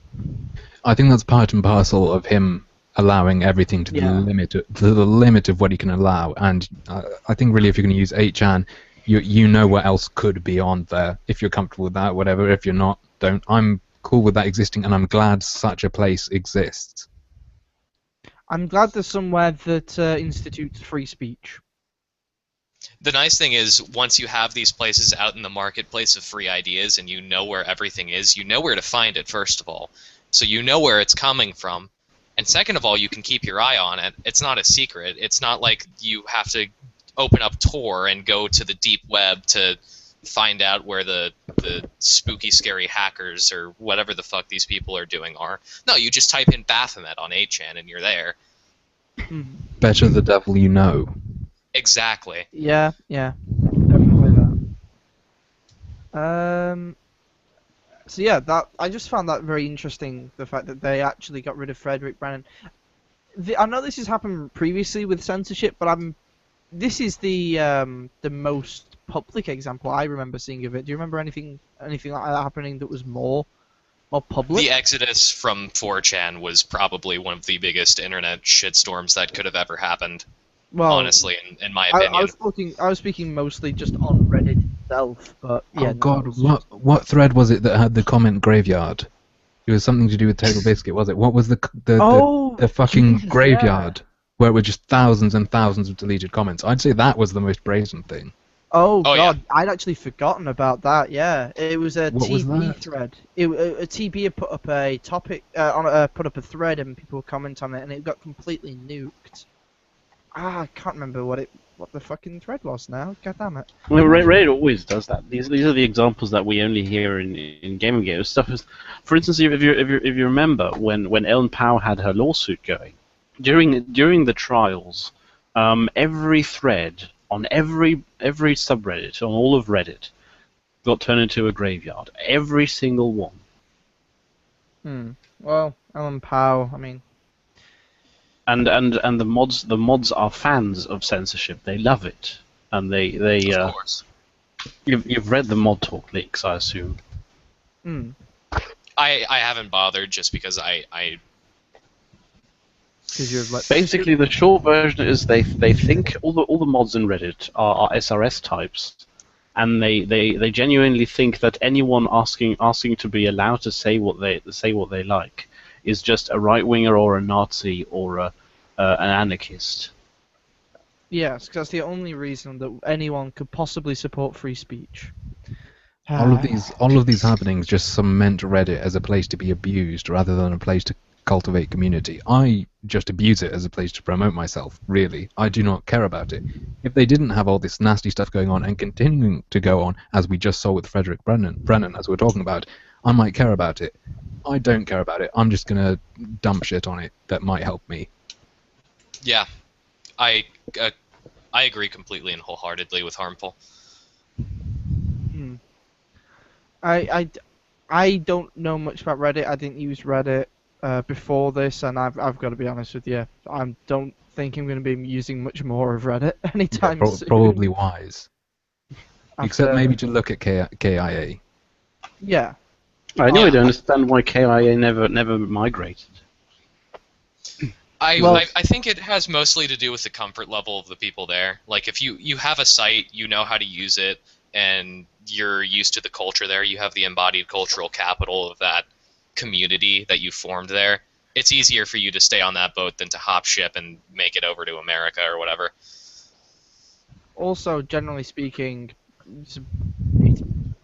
I think that's part and parcel of him allowing everything to Yeah. the limit of what he can allow. And I think really if you're going to use 8chan, you know what else could be on there. If you're comfortable with that, whatever. If you're not, don't. I'm cool with that existing, and I'm glad such a place exists. I'm glad there's somewhere that institutes free speech. The nice thing is, once you have these places out in the marketplace of free ideas and you know where everything is, you know where to find it, first of all. So you know where it's coming from. And second of all, you can keep your eye on it. It's not a secret. It's not like you have to open up Tor and go to the deep web to find out where the spooky, scary hackers or whatever the fuck these people are doing are. No, you just type in Baphomet on 8chan and you're there. Better the devil you know. Exactly. Yeah, definitely that. So yeah, that I just found that very interesting. The fact that they actually got rid of Frederick Brennan. I know this has happened previously with censorship, but this is the most public example I remember seeing of it. Do you remember anything like that happening that was more public? The exodus from 4chan was probably one of the biggest internet shitstorms that could have ever happened. Well, honestly, in my opinion. I was speaking mostly just on Reddit itself, but yeah. Oh God, what thread was it that had the comment graveyard? It was something to do with Table Biscuit, was it? What was the fucking Jesus, graveyard where it were just thousands and thousands of deleted comments? I'd say that was the most brazen thing. Oh Oh, God, yeah. I'd actually forgotten about that. Yeah, it was a What was TB that? thread. A TB had put up a topic put up a thread, and people would comment on it, and it got completely nuked. I can't remember what the fucking thread was now. God damn it. Well, Reddit always does that. These are the examples that we only hear in gaming games. Stuff is, for instance, if you remember when Ellen Pao had her lawsuit going, during the trials, every thread on every subreddit on all of Reddit got turned into a graveyard. Every single one. Well, Ellen Pao. I mean. And the mods are fans of censorship. They love it, and they Of course. You've read the mod talk leaks, I assume. I haven't bothered just because I Because you're like. Basically, the short version is they think all the mods in Reddit are SRS types, and they genuinely think that anyone asking to be allowed to say what they like is just a right winger or a Nazi or an anarchist. Yes, because that's the only reason that anyone could possibly support free speech. All of these happenings just cement Reddit as a place to be abused rather than a place to cultivate community. I just abuse it as a place to promote myself, really. I do not care about it. If they didn't have all this nasty stuff going on and continuing to go on, as we just saw with Frederick Brennan, as we were talking about, I might care about it. I don't care about it. I'm just going to dump shit on it that might help me. Yeah, I agree completely and wholeheartedly with Harmful. I don't know much about Reddit. I didn't use Reddit before this, and I've got to be honest with you. I don't think I'm going to be using much more of Reddit anytime soon. Probably wise. Except After- maybe to look at KIA. Yeah. I don't understand why KIA never migrated. I think it has mostly to do with the comfort level of the people there. Like, if you have a site, you know how to use it, and you're used to the culture there, you have the embodied cultural capital of that community that you formed there, it's easier for you to stay on that boat than to hop ship and make it over to America or whatever. Also, generally speaking, it's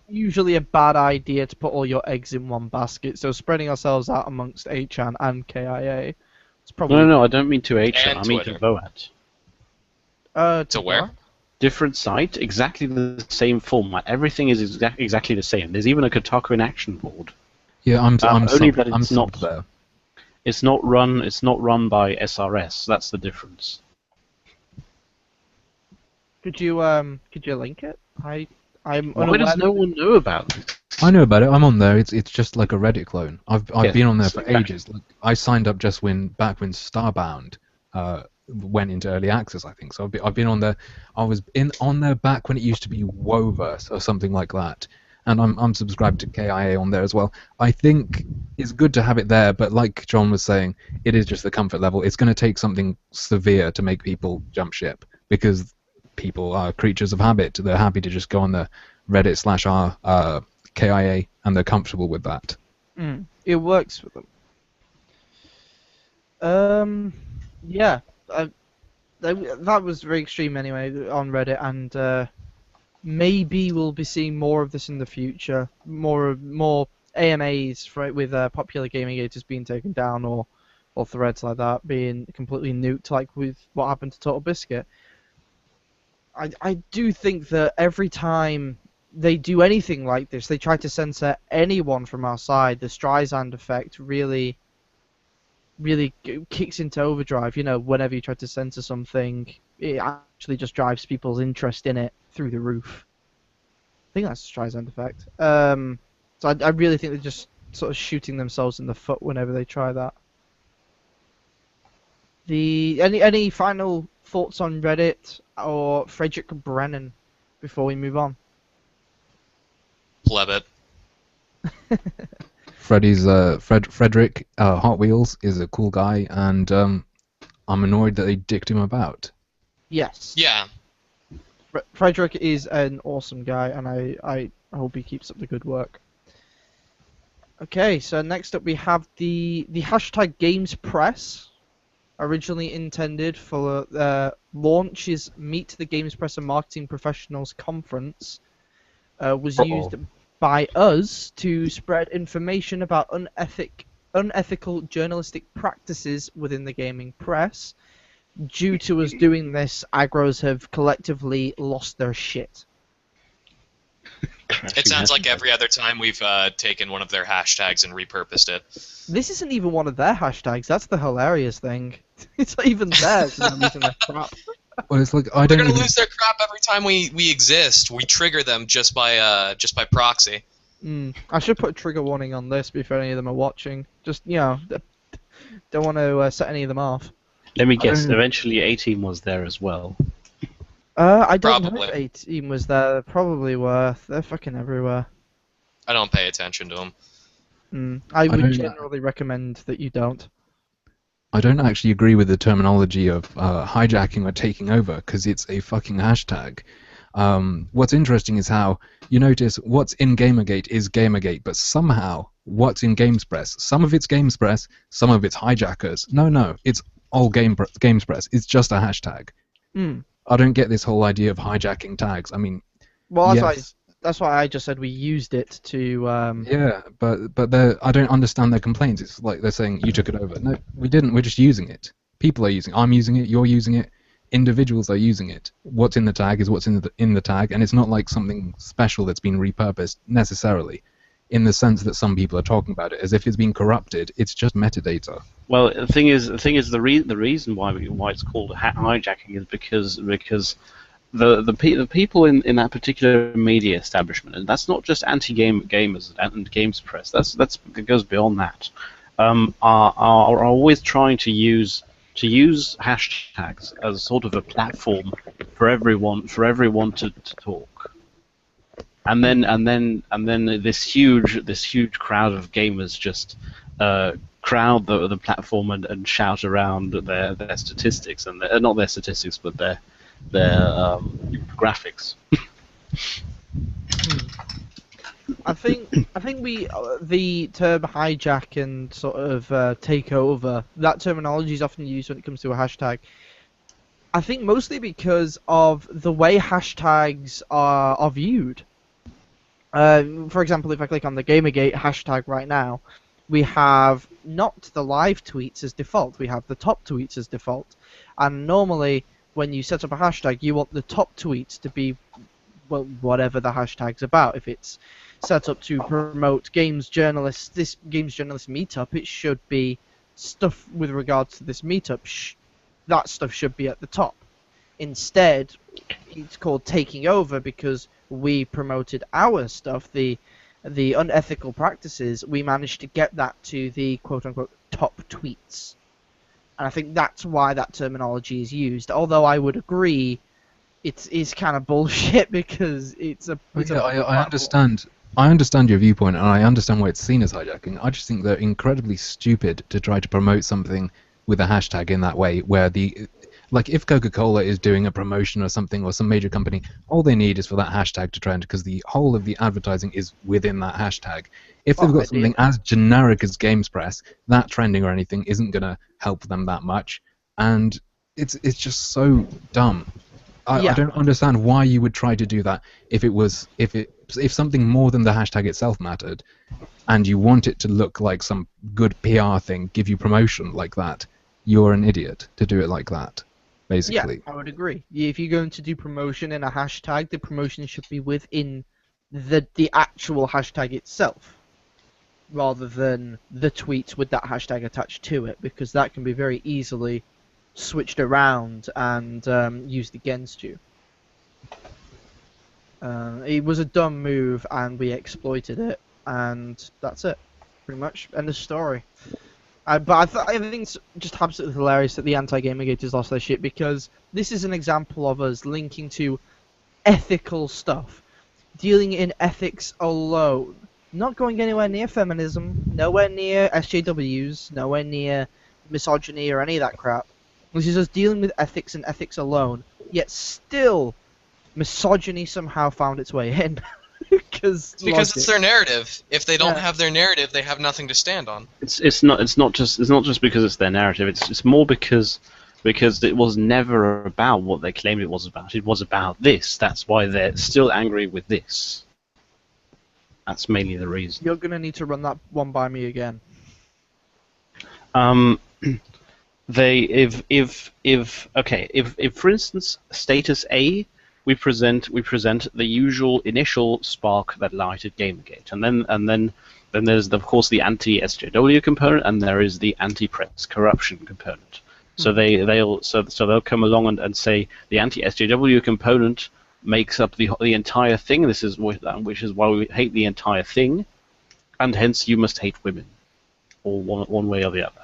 usually a bad idea to put all your eggs in one basket, so spreading ourselves out amongst 8chan and KIA. It's probably No, I don't mean to H. And I mean Twitter. to Voat. To where? Different site, exactly the same format. Everything is exactly the same. There's even a Kotaku in Action board. Yeah, I'm only subbed, that I'm it's subbed not- there. It's not run by SRS. That's the difference. Could you link it? I'm Why unaware does no one know about it? I know about it. I'm on there. It's just like a Reddit clone. I've Yeah, been on there for exactly. ages. Like, I signed up just back when Starbound went into early access, I think. So I've been on there. I was on there back when it used to be Woverse or something like that. And I'm subscribed to KIA on there as well. I think it's good to have it there, but like John was saying, it is just the comfort level. It's going to take something severe to make people jump ship, because people are creatures of habit. They're happy to just go on the Reddit/r KIA, and they're comfortable with that. It works for them. Yeah, that was very extreme anyway on Reddit, and maybe we'll be seeing more of this in the future. More AMAs with popular gaming gators being taken down, or threads like that being completely nuked, like with what happened to Total Biscuit. I do think that every time they do anything like this, they try to censor anyone from our side. The Streisand effect really kicks into overdrive. You know, whenever you try to censor something, it actually just drives people's interest in it through the roof. I think that's the Streisand effect. So I really think they're just sort of shooting themselves in the foot whenever they try that. Any final thoughts on Reddit or Frederick Brennan before we move on? Pleb it. Frederick Hot Wheels is a cool guy, and I'm annoyed that they dicked him about. Yes. Yeah. Frederick is an awesome guy, and I hope he keeps up the good work. Okay, so next up we have the hashtag Games Press, originally intended for launch's Meet the Games Press and Marketing Professionals Conference, was used by us to spread information about unethical journalistic practices within the gaming press. Due to us doing this, aggros have collectively lost their shit. It sounds like every other time we've taken one of their hashtags and repurposed it. This isn't even one of their hashtags. That's the hilarious thing. It's not even theirs. And I'm using their crap. Well, it's like They're gonna lose their crap every time we exist. We trigger them just by proxy. I should put a trigger warning on this if any of them are watching. Just, don't want to set any of them off. Let me guess. Eventually, A-Team was there as well. I don't know Probably. if 18 was there. They probably were. They're fucking everywhere. I don't pay attention to them. I would don't- generally recommend that you don't. I don't actually agree with the terminology of hijacking or taking over, because it's a fucking hashtag. What's interesting is how you notice what's in Gamergate is Gamergate, but somehow what's in GamesPress, some of it's GamesPress, some of it's hijackers. No, it's all GamesPress. It's just a hashtag. I don't get this whole idea of hijacking tags. I mean, Well, yes. That's why I just said we used it to. Yeah, but I don't understand their complaints. It's like they're saying you took it over. No, we didn't. We're just using it. People are using it. I'm using it. You're using it. Individuals are using it. What's in the tag is what's in the tag, and it's not like something special that's been repurposed necessarily, in the sense that some people are talking about it as if it's been corrupted. It's just metadata. Well, the thing is, the reason why it's called hijacking is because the people in that particular media establishment, and that's not just anti-gamers and games press. It goes beyond that. Are always trying to use hashtags as sort of a platform for everyone to talk. And then this huge crowd of gamers just crowd the platform and shout around their statistics and not their statistics but their graphics. I think the term hijack and sort of take over, that terminology is often used when it comes to a hashtag. I think mostly because of the way hashtags are viewed. For example, if I click on the Gamergate hashtag right now, we have not the live tweets as default, we have the top tweets as default. And normally, when you set up a hashtag, you want the top tweets to be, well, whatever the hashtag's about. If it's set up to promote games journalists, this games journalist meetup, it should be stuff with regards to this meetup. That stuff should be at the top. Instead, it's called taking over because we promoted our stuff, the unethical practices. We managed to get that to the quote-unquote top tweets. And I think that's why that terminology is used. Although I would agree, it is kind of bullshit because I understand your viewpoint, and I understand why it's seen as hijacking. I just think they're incredibly stupid to try to promote something with a hashtag in that way, where like if Coca-Cola is doing a promotion or something, or some major company, all they need is for that hashtag to trend, because the whole of the advertising is within that hashtag. If they've got something as generic as Games Press, that trending or anything isn't going to help them that much, and it's just so dumb. I don't understand why you would try to do that if something more than the hashtag itself mattered, and you want it to look like some good PR thing, give you promotion like that. You're an idiot to do it like that. Basically. Yeah, I would agree. If you're going to do promotion in a hashtag, the promotion should be within the actual hashtag itself, rather than the tweets with that hashtag attached to it, because that can be very easily switched around and used against you. It was a dumb move, and we exploited it, and that's it, pretty much. End of story. But I think it's just absolutely hilarious that the anti-Gamergaters lost their shit, because this is an example of us linking to ethical stuff, dealing in ethics alone, not going anywhere near feminism, nowhere near SJWs, nowhere near misogyny or any of that crap. This is us dealing with ethics and ethics alone, yet still misogyny somehow found its way in. Because it's their narrative. If they don't have their narrative, they have nothing to stand on. It's not just because it's their narrative. It's more because it was never about what they claimed it was about. It was about this. That's why they're still angry with this. That's mainly the reason. You're gonna need to run that one by me again. If for instance status A, we present the usual initial spark that lighted Gamergate, and then there's of course the anti-SJW component, and there is the anti-press corruption component. So they'll come along and say the anti-SJW component makes up the entire thing. Which is why we hate the entire thing, and hence you must hate women, or one way or the other.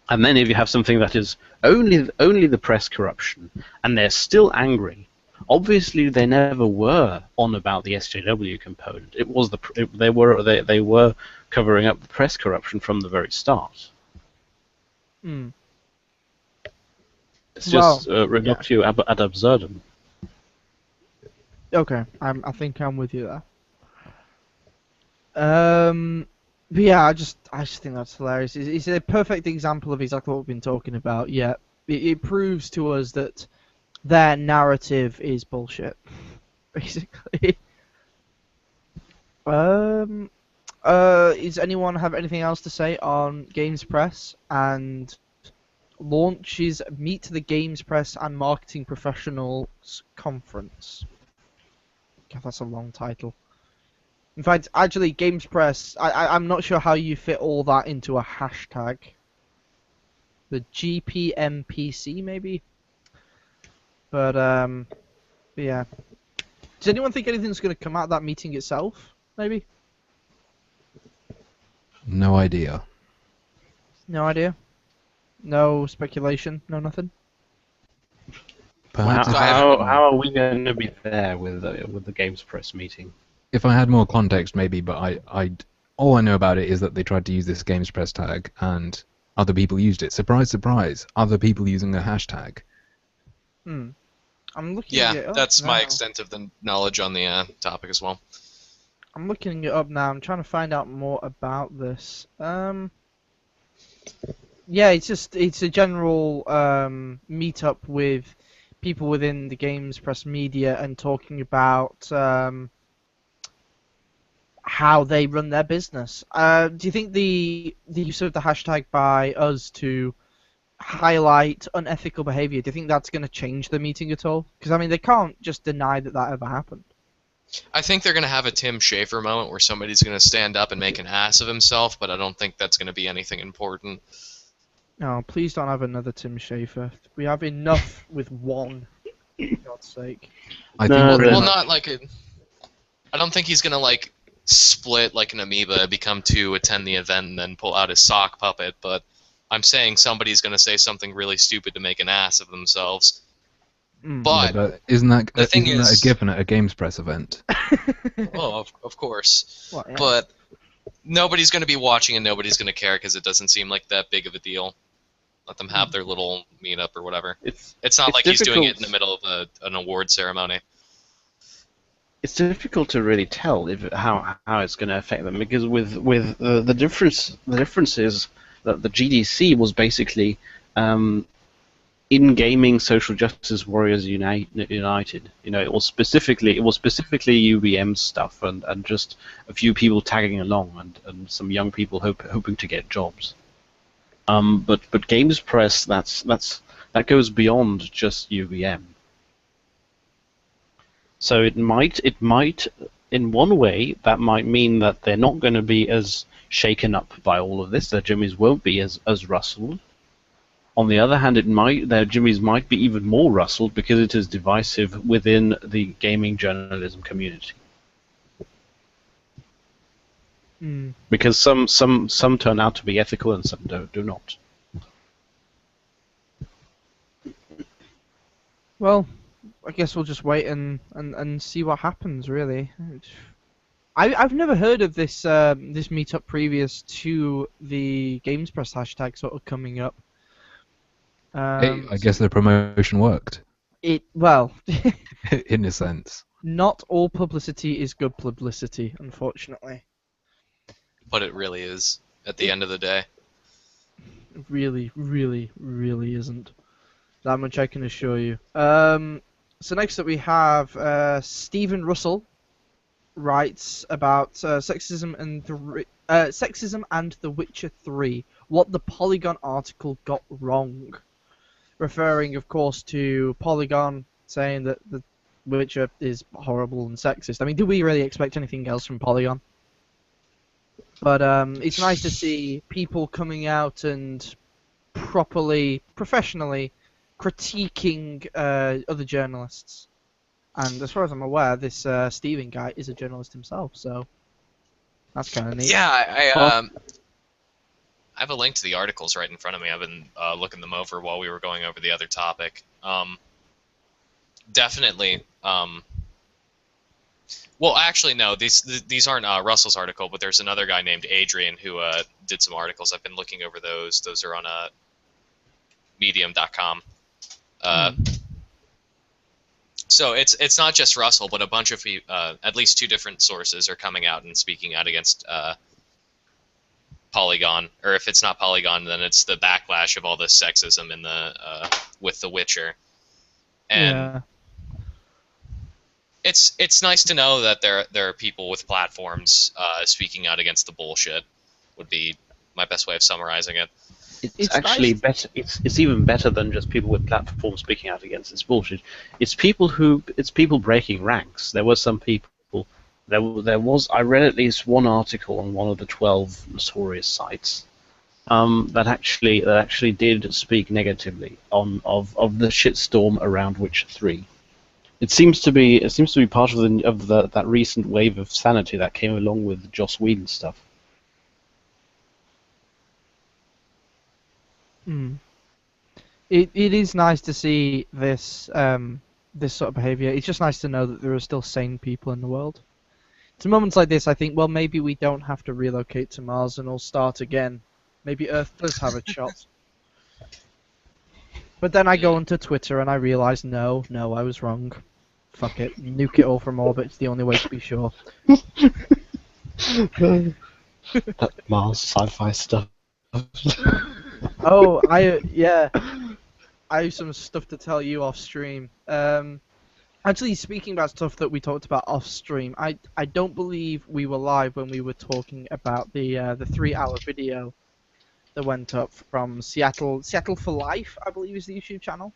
And then if you have something that is only the press corruption, and they're still angry, obviously they never were on about the SJW component. It was they were covering up the press corruption from the very start. Hmm. It's just reductio ad absurdum. Okay, I think I'm with you there. But yeah, I just think that's hilarious. It's a perfect example of exactly what we've been talking about. Yeah, it proves to us that their narrative is bullshit, basically. Does anyone have anything else to say on Games Press and launches Meet the Games Press and Marketing Professionals Conference? God, that's a long title. In fact, actually, Games Press, I'm not sure how you fit all that into a hashtag. The GPMPC, maybe? But yeah. Does anyone think anything's going to come out of that meeting itself, maybe? No idea. No idea? No speculation? No nothing? Perhaps How are we going to be there with the Games Press meeting? if I had more context, maybe, but all I know about it is that they tried to use this Games Press tag and other people used it. Surprise, surprise! Other people using the hashtag. I'm looking Yeah, it up that's my now. extent of the knowledge on the topic as well. I'm looking it up now. I'm trying to find out more about this. Yeah, it's a general meetup with people within the Games Press media and talking about how they run their business. Do you think the use of the hashtag by us to highlight unethical behavior, do you think that's going to change the meeting at all? Because I mean, they can't just deny that ever happened. I think they're going to have a Tim Schafer moment where somebody's going to stand up and make an ass of himself, but I don't think that's going to be anything important. No, please don't have another Tim Schafer. We have enough with one. For God's sake. I No, think they're Well, not. not like a. I don't think he's going to like split like an amoeba, become two, attend the event, and then pull out his sock puppet. But I'm saying somebody's going to say something really stupid to make an ass of themselves. But but isn't that the thing isn't that is- a given at a Games Press event? oh, of course. What, yeah. But nobody's going to be watching and nobody's going to care because it doesn't seem like that big of a deal. Let them have their little meetup or whatever. It's It's not it's like he's doing it in difficult. the middle of an award ceremony. It's difficult to really tell how it's going to affect them because the difference is that the GDC was basically in gaming social justice warriors united. You know, it was specifically UBM stuff and just a few people tagging along and some young people hoping to get jobs. But Games Press that goes beyond just UBM. So it might, in one way, that might mean that they're not going to be as shaken up by all of this. Their jimmies won't be as rustled. On the other hand, their jimmies might be even more rustled because it is divisive within the gaming journalism community. Because some turn out to be ethical and some do not. Well, I guess we'll just wait and see what happens. Really, I've never heard of this this meetup previous to the Games Press hashtag sort of coming up. Hey, I guess the promotion worked Well, in a sense. not all publicity is good publicity, unfortunately. But it really is at the end of the day. It really, really, really isn't. That much I can assure you. So next up we have Stephen Russell writes about sexism and The Witcher 3. What the Polygon article got wrong. Referring, of course, to Polygon saying that The Witcher is horrible and sexist. I mean, do we really expect anything else from Polygon? But it's nice to see people coming out and properly, professionally critiquing other journalists. And as far as I'm aware, this Steven guy is a journalist himself, so that's kind of neat. Yeah, I have a link to the articles right in front of me. I've been looking them over while we were going over the other topic. Definitely. Well, actually, no. These aren't Russell's article, but there's another guy named Adrian who did some articles. I've been looking over those. Those are on Medium.com. So it's not just Russell, but a bunch of at least two different sources are coming out and speaking out against Polygon, or if it's not Polygon, then it's the backlash of all this sexism in the with The Witcher, and Yeah. it's nice to know that there are people with platforms speaking out against the bullshit. Would be my best way of summarizing it. It's It's actually nice. better. It's even better than just people with platforms speaking out against this bullshit. It's people breaking ranks. There were some people. There was. I read at least one article on one of the 12 notorious sites that actually did speak negatively of the shitstorm around Witcher 3. It seems to be part of that recent wave of sanity that came along with Joss Whedon stuff. Mm. It is nice to see this sort of behavior. It's just nice to know that there are still sane people in the world. To moments like this, I think, well, maybe we don't have to relocate to Mars and all start again. Maybe Earth does have a shot. But then I go onto Twitter and I realise, no, I was wrong. Fuck it, nuke it all from orbit. It's the only way to be sure. That Mars sci-fi stuff. Oh, yeah, I have some stuff to tell you off stream. Actually, speaking about stuff that we talked about off stream, I don't believe we were live when we were talking about the 3-hour video that went up from Seattle for Life, I believe is the YouTube channel.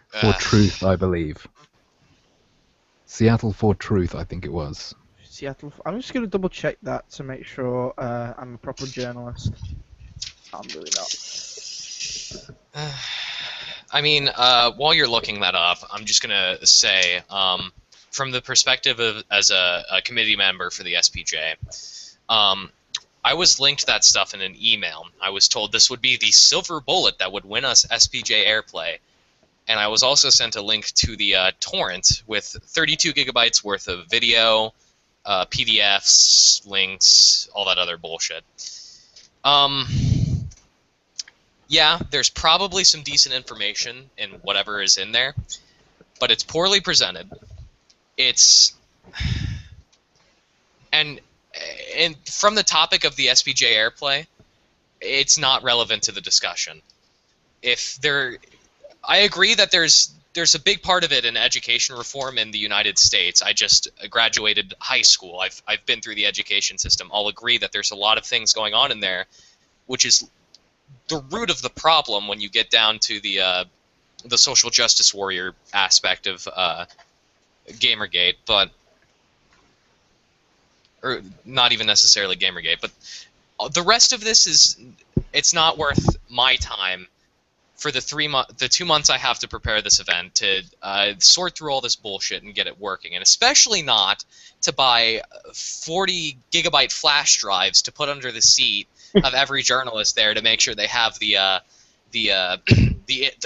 For Truth, I believe. Seattle for Truth, I think it was. Seattle. I'm just gonna double check that to make sure I'm a proper journalist. I'm really not. I mean, while you're looking that up, I'm just gonna say, from the perspective of as a committee member for the SPJ, I was linked that stuff in an email. I was told this would be the silver bullet that would win us SPJ airplay, and I was also sent a link to the torrent with 32 gigabytes worth of video, PDFs, links, all that other bullshit. Yeah, there's probably some decent information in whatever is in there, but it's poorly presented. It's and from the topic of the SPJ airplay, it's not relevant to the discussion. I agree that there's a big part of it in education reform in the United States. I just graduated high school. I've been through the education system. I'll agree that there's a lot of things going on in there, which is the root of the problem when you get down to the social justice warrior aspect of Gamergate, or not even necessarily Gamergate, but the rest of this it's not worth my time for the 2 months I have to prepare this event to sort through all this bullshit and get it working, and especially not to buy 40 gigabyte flash drives to put under the seat of every journalist there to make sure they have the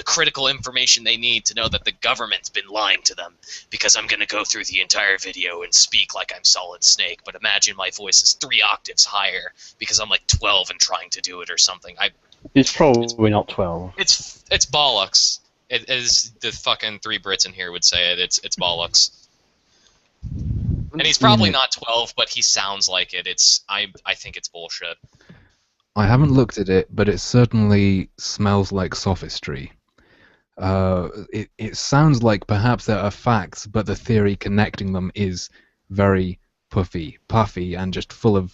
critical information they need to know that the government's been lying to them, because I'm going to go through the entire video and speak like I'm Solid Snake, but imagine my voice is 3 octaves higher because I'm like 12 and trying to do it or something. It's probably not 12. It's bollocks. It is the fucking 3 Brits in here would say it. It's bollocks. And he's probably not 12, but he sounds like it. I think it's bullshit. I haven't looked at it, but it certainly smells like sophistry. It sounds like perhaps there are facts, but the theory connecting them is very puffy, and just full of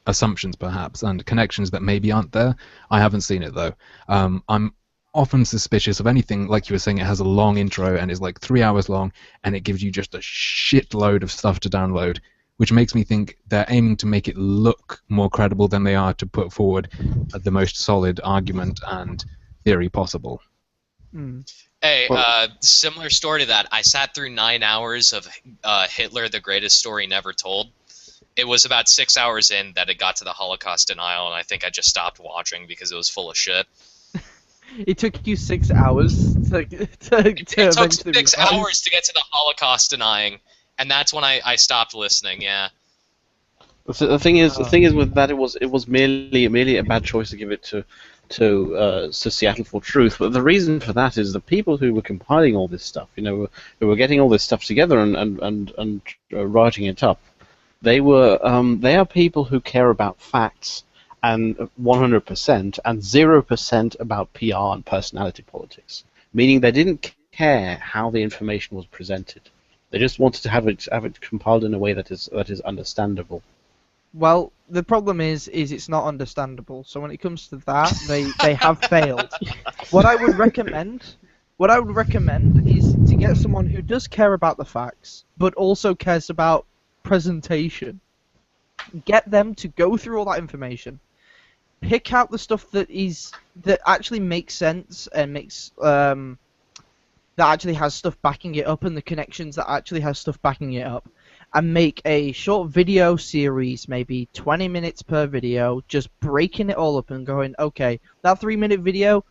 assumptions, perhaps, and connections that maybe aren't there. I haven't seen it, though. I'm often suspicious of anything, like you were saying, it has a long intro and is like 3 hours long, and it gives you just a shitload of stuff to download, which makes me think they're aiming to make it look more credible than they are to put forward the most solid argument and theory possible. Hey, similar story to that. I sat through 9 hours of Hitler, the Greatest Story Never Told. It was about 6 hours in that it got to the Holocaust denial, and I think I just stopped watching because it was full of shit. It took you 6 hours to It took 6 realize. hours to get to the Holocaust denying, and that's when I stopped listening. Yeah. The thing is with that, it was merely a bad choice to give it to Seattle for Truth. But the reason for that is the people who were compiling all this stuff, who were getting all this stuff together and writing it up, they are people who care about facts and 100% and 0% about PR and personality politics, meaning they didn't care how the information was presented. They just wanted to have it compiled in a way that is understandable. Well, the problem is it's not understandable. So when it comes to that, they have failed. What I would recommend is to get someone who does care about the facts, but also cares about presentation. Get them to go through all that information, pick out the stuff that actually makes sense and makes that actually has stuff backing it up, and the connections that actually has stuff backing it up, and make a short video series, maybe 20 minutes per video, just breaking it all up and going, okay, that 3-minute video,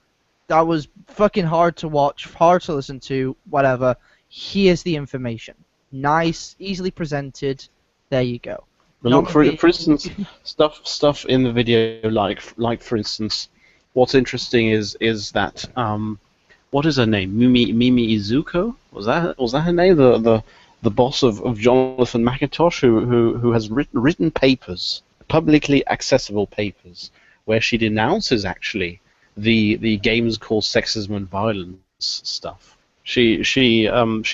that was fucking hard to watch, hard to listen to, whatever. Here's the information. Nice, easily presented. There you go. But look, for instance, stuff in the video, like for instance, what's interesting is that what is her name? Mimi Izuko? Was that her name? The boss of Jonathan McIntosh, who has written papers, publicly accessible papers, where she denounces actually the games called sexism and violence stuff. She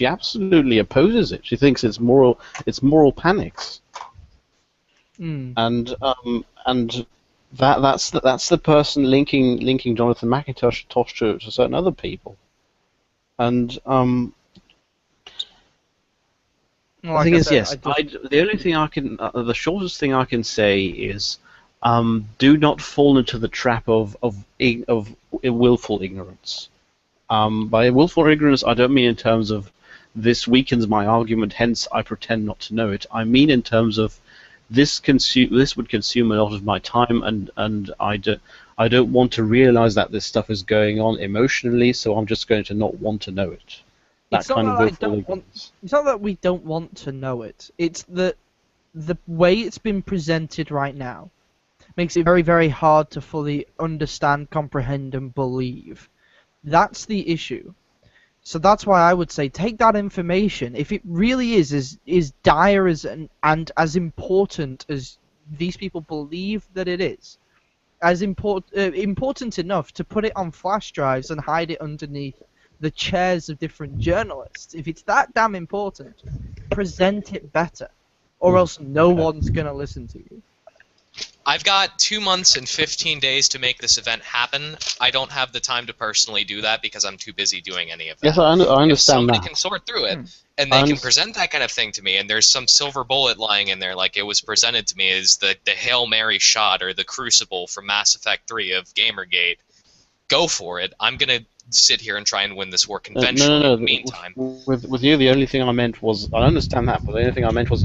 absolutely opposes it. She thinks it's moral panics. And that's the person linking Jonathan McIntosh to certain other people. And the thing is, yes, the only thing I can, the shortest thing I can say is, do not fall into the trap of willful ignorance. By willful ignorance, I don't mean in terms of this weakens my argument, hence I pretend not to know it. I mean in terms of this would consume a lot of my time, and I don't want to realize that this stuff is going on emotionally, so I'm just going to not want to know it. It's not that we don't want to know it. It's that the way it's been presented right now makes it very, very hard to fully understand, comprehend, and believe. That's the issue. So that's why I would say take that information, if it really is dire and as important as these people believe that it is, as important enough to put it on flash drives and hide it underneath the chairs of different journalists. If it's that damn important, present it better, or else no one's gonna listen to you. I've got 2 months and 15 days to make this event happen. I don't have the time to personally do that because I'm too busy doing any of that. Yes, I understand if somebody that. can sort through it, and they can present that kind of thing to me, and there's some silver bullet lying in there, like it was presented to me as the Hail Mary shot or the Crucible from Mass Effect 3 of Gamergate, go for it. I'm going to sit here and try and win this war conventionally in the meantime. With you, the only thing I meant was, I understand that, but the only thing I meant was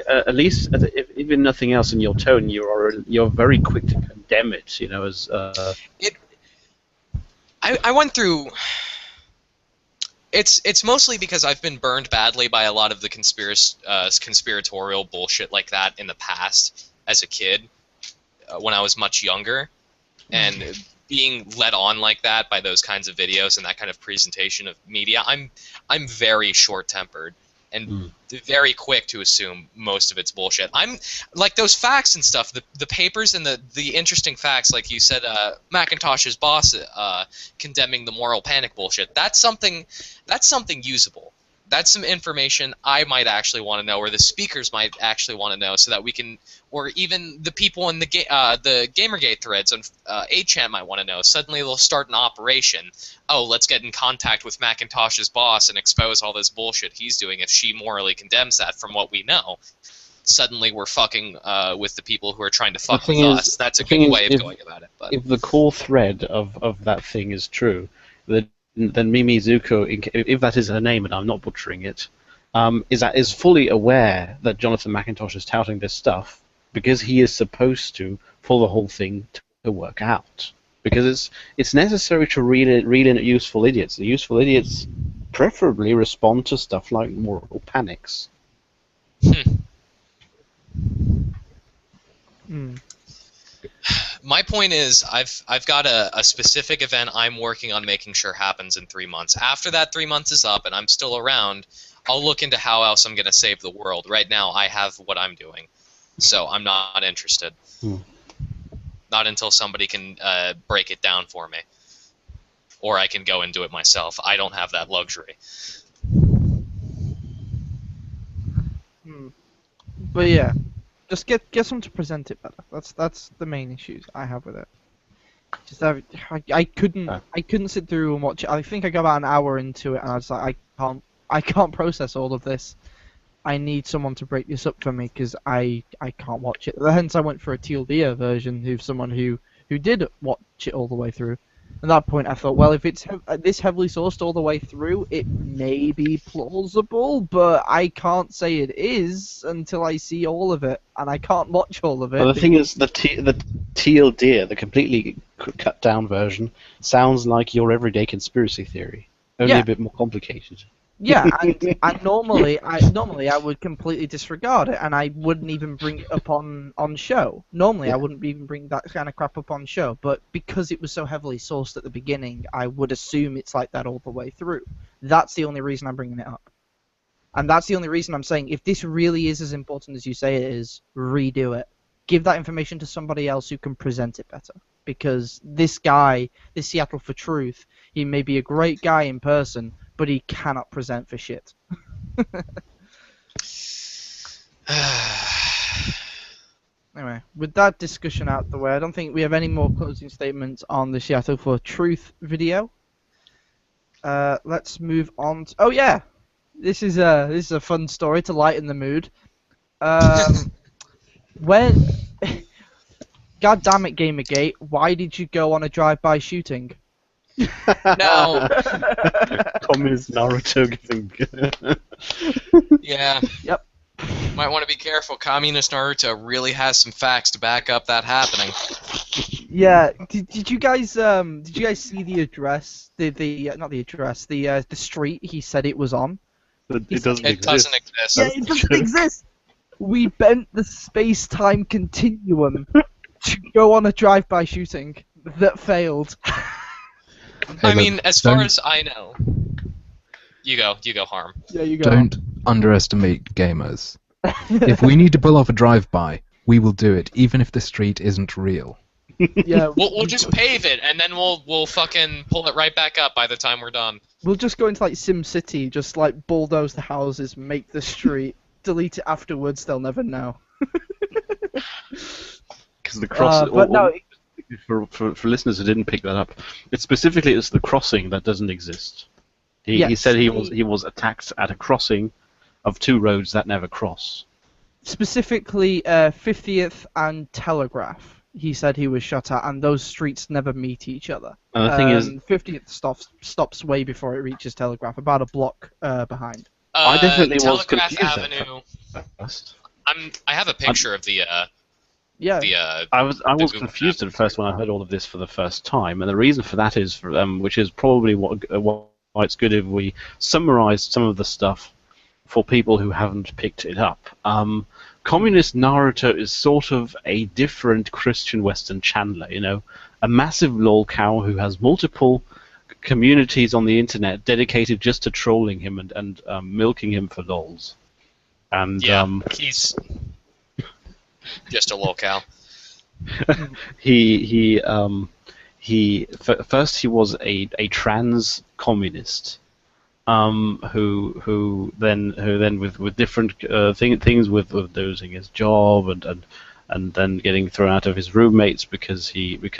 at least, if even nothing else, in your tone, you're very quick to condemn it. As I went through. It's mostly because I've been burned badly by a lot of the conspiratorial bullshit like that in the past as a kid, when I was much younger, and being led on like that by those kinds of videos and that kind of presentation of media. I'm very short-tempered and very quick to assume most of it's bullshit. I'm like those facts and stuff, the papers and the interesting facts, like you said, Macintosh's boss condemning the moral panic bullshit. That's something usable. That's some information I might actually want to know, or the speakers might actually want to know, so that we can, or even the people in the Gamergate threads on 8chan might want to know. Suddenly they'll start an operation. Oh, let's get in contact with Macintosh's boss and expose all this bullshit he's doing if she morally condemns that from what we know. Suddenly we're fucking with the people who are trying to fuck with us. That's a good way of going about it. But if the core thread of that thing is true, then Mimi Zuko, if that is her name and I'm not butchering it, is fully aware that Jonathan McIntosh is touting this stuff because he is supposed to, for the whole thing to work out. Because it's necessary to reel in useful idiots. The useful idiots preferably respond to stuff like moral panics. My point is, I've got a specific event I'm working on making sure happens in 3 months. After that 3 months is up and I'm still around, I'll look into how else I'm going to save the world. Right now, I have what I'm doing, so I'm not interested. Not until somebody can break it down for me, or I can go and do it myself. I don't have that luxury. But yeah, just get someone to present it better. That's the main issues I have with it. Just I couldn't sit through and watch it. I think I got about an hour into it, and I was like, I can't process all of this. I need someone to break this up for me because I can't watch it. Hence, I went for a TLDR version, who's someone who did watch it all the way through. At that point, I thought, well, if it's this heavily sourced all the way through, it may be plausible, but I can't say it is until I see all of it, and I can't watch all of it. Well, the thing is, the TLDR, the completely cut down version, sounds like your everyday conspiracy theory, only Yeah. a bit more complicated. Yeah, and normally I would completely disregard it, and I wouldn't even bring it up on show. Normally, I wouldn't even bring that kind of crap up on show, but because it was so heavily sourced at the beginning, I would assume it's like that all the way through. That's the only reason I'm bringing it up, and that's the only reason I'm saying if this really is as important as you say it is, redo it. Give that information to somebody else who can present it better. Because this guy, this Seattle for Truth, he may be a great guy in person, but he cannot present for shit. Anyway, with that discussion out the way, I don't think we have any more closing statements on the Seattle for Truth video. Let's move on. Oh yeah, this is a fun story to lighten the mood. When, God damn it, Gamergate, why did you go on a drive-by shooting? No. Communist Naruto giving. Yeah. Yep. Might want to be careful. Communist Naruto really has some facts to back up that happening. Yeah. Did you guys see the address? The not the address. The street he said it was on. It doesn't It exist. doesn't exist. Yeah, it doesn't exist. We bent the space-time continuum to go on a drive-by shooting that failed. I Hey, mean, look, as far don't- as I know. You go, Harm. Yeah, you go. Don't underestimate gamers. If we need to pull off a drive-by, we will do it, even if the street isn't real. Yeah, We'll just pave it, and then we'll fucking pull it right back up by the time we're done. we'll just go into like Sim City, just like bulldoze the houses, make the street, delete it afterwards. They'll never know. Because the cross. But no, For listeners who didn't pick that up, it's the crossing that doesn't exist. He Yes. said he was attacked at a crossing of two roads that never cross. specifically 50th and Telegraph. He said he was shot at, and those streets never meet each other. And the thing is, 50th stops way before it reaches Telegraph, about a block behind. I definitely was Telegraph confused at Avenue. first. I have a picture of the Yeah. I was Google confused Map. at first when I heard all of this for the first time, and the reason for that is, which is probably why it's good if we summarised some of the stuff for people who haven't picked it up. Communist Naruto is sort of a different Christian Western Chandler, you know, a massive lol cow who has multiple communities on the internet dedicated just to trolling him and milking him for lols. And Yeah, he's just a locale. First he was a trans communist, who then with different things with losing his job and then getting thrown out of his roommates because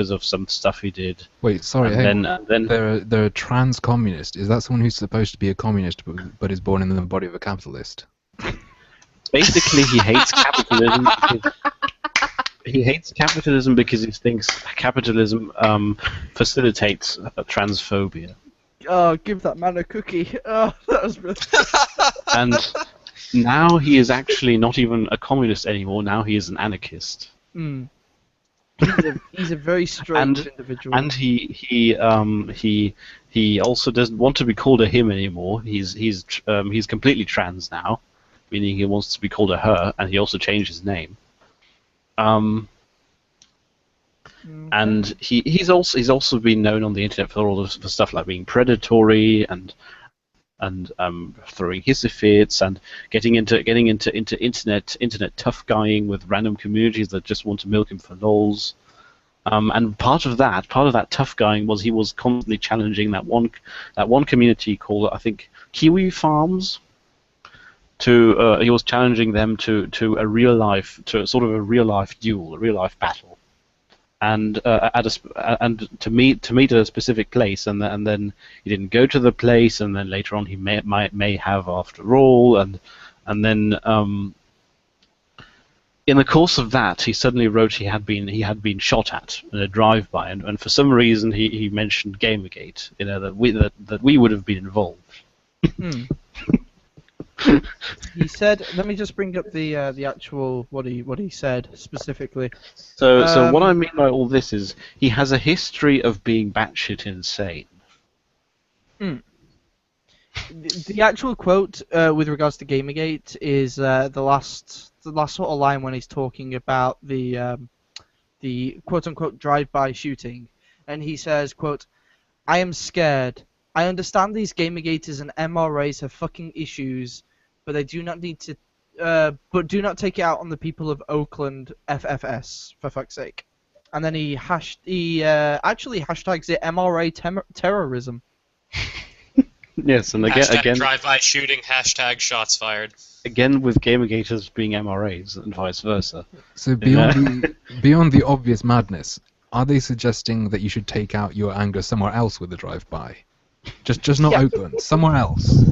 of some stuff he did. Wait, sorry. And Hey, then they're a trans communist. Is that someone who's supposed to be a communist but is born in the body of a capitalist? basically he hates capitalism. He hates capitalism because he thinks capitalism facilitates transphobia. Oh, give that man a cookie. Oh, that was really... And now he is actually not even a communist anymore. Now he is an anarchist. He's a very strange individual. And he also doesn't want to be called a him anymore. He's completely trans now, meaning he wants to be called a her, and he also changed his name. And he's also been known on the internet for for stuff like being predatory and throwing hissy fits and getting into internet tough guying with random communities that just want to milk him for lols. And part of that tough guying was he was constantly challenging that one community called, I think, Kiwi Farms, he was challenging them to a real life, to sort of a real life duel, a real life battle, and and to meet at a specific place, and then he didn't go to the place, and then later on he may have after all, and then in the course of that, he suddenly wrote he had been shot at in a drive-by, and for some reason he mentioned Gamergate, that we would have been involved. Hmm. He said, let me just bring up the actual what he said specifically. So what I mean by all this is he has a history of being batshit insane. The actual quote with regards to Gamergate is the last sort of line when he's talking about the quote unquote drive-by shooting, and he says, quote, "I am scared. I understand these Gamergaters and MRAs have fucking issues, but they do not need to. But do not take it out on the people of Oakland FFS, for fuck's sake." And then he actually hashtags it MRA terrorism. Yes, and again, drive-by shooting, hashtag shots fired. Again with Gamergaters being MRAs and vice versa. So beyond the obvious madness, are they suggesting that you should take out your anger somewhere else with the drive-by? Just not Oakland, somewhere else.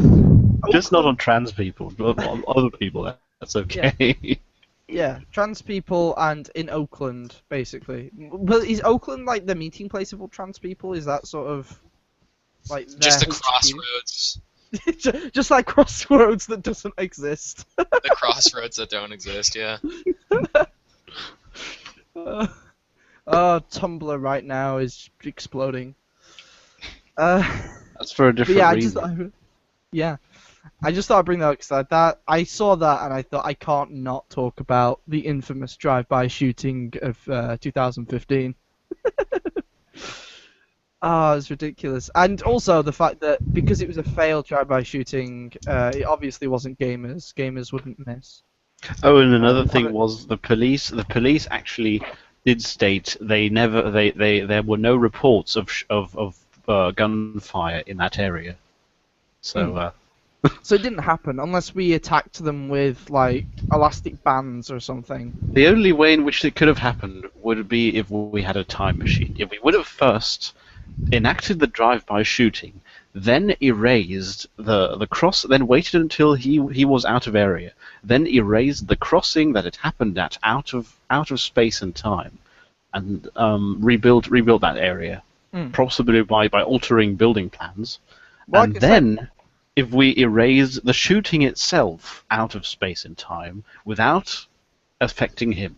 Just not on trans people, but on other people. That's okay. Yeah, trans people and in Oakland, basically. But is Oakland like the meeting place of all trans people? Is that sort of like just the HQ? crossroads? Just like Crossroads that doesn't exist. The crossroads that don't exist, yeah. Tumblr right now is exploding. That's for a different reason. I just thought I'd bring that up because I saw that and I thought I can't not talk about the infamous drive-by shooting of 2015. It's ridiculous. And also the fact that because it was a failed drive-by shooting, it obviously wasn't gamers. Gamers wouldn't miss. Oh, and another thing was the police. The police actually did state there were no reports of gunfire in that area. So. So it didn't happen unless we attacked them with like elastic bands or something. The only way in which it could have happened would be if we had a time machine. If we would have first enacted the drive-by shooting, then erased the cross, then waited until he was out of area, then erased the crossing that it happened at out of space and time, and rebuilt that area, possibly by altering building plans, and then. If we erase the shooting itself out of space and time without affecting him.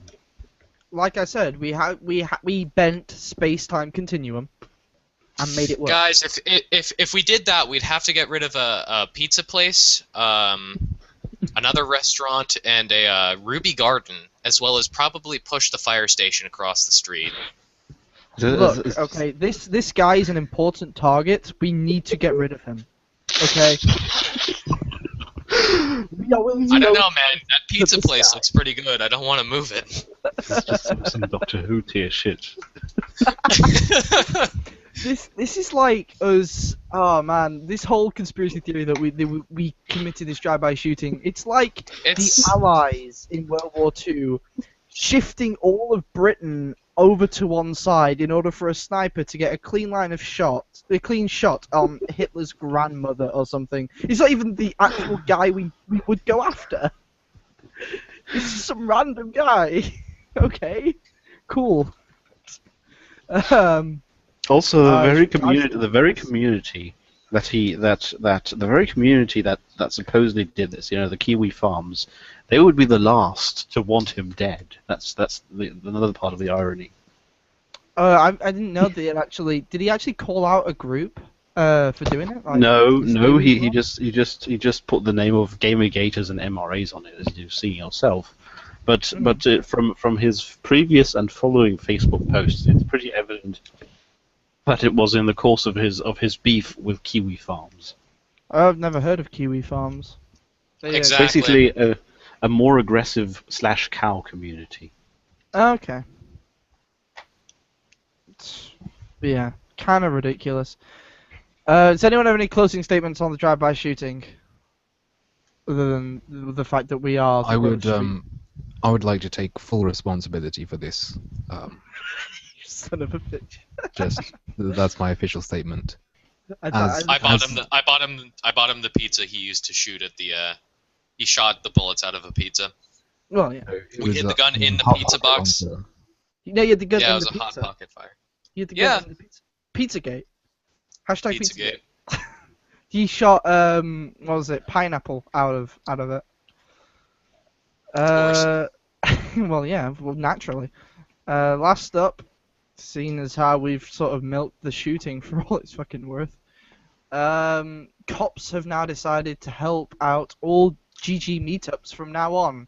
Like I said, we bent space-time continuum and made it work. Guys, if we did that, we'd have to get rid of a pizza place, another restaurant, and a Ruby Garden, as well as probably push the fire station across the street. Look, okay, this guy is an important target. We need to get rid of him. Okay. I don't know, man. That pizza place looks pretty good. I don't want to move it. This is just some Doctor Who tier shit. This is like us. Oh man, this whole conspiracy theory that we committed this drive-by shooting. It's like the Allies in World War II shifting all of Britain over to one side in order for a sniper to get a clean shot on Hitler's grandmother or something. It's not even the actual guy we would go after. It's just some random guy. Okay, cool. Also, the very community that supposedly did this, the Kiwi farms, they would be the last to want him dead. That's another part of the irony. I didn't know that did he actually call out a group for doing it? Like, no, he just put the name of Gamergaters and MRAs on it, as you've seen yourself. But from his previous and following Facebook posts, it's pretty evident that it was in the course of his beef with Kiwi farms. I've never heard of Kiwi farms. Exactly. Basically, a more aggressive /cow community. Okay. Yeah, kind of ridiculous. Does anyone have any closing statements on the drive-by shooting? other than the fact that we are. The I would roast I would like to take full responsibility for this. You son of a bitch. Just that's my official statement. I, As- I bought As- him the pizza he used to shoot at the. He shot the bullets out of a pizza. well, yeah. It We was, hid the gun it was in a the hot pizza pocket box. on, No, you had the gun Yeah, in it was the a hot pizza. pocket fire. You had the Yeah. gun in the pizza. Pizzagate. Hashtag Pizzagate. Pizzagate. He shot what was it? Pineapple out of it. course. Well, yeah, well, naturally. Last up, seeing as how we've sort of milked the shooting for all it's fucking worth, cops have now decided to help out all GG meetups from now on.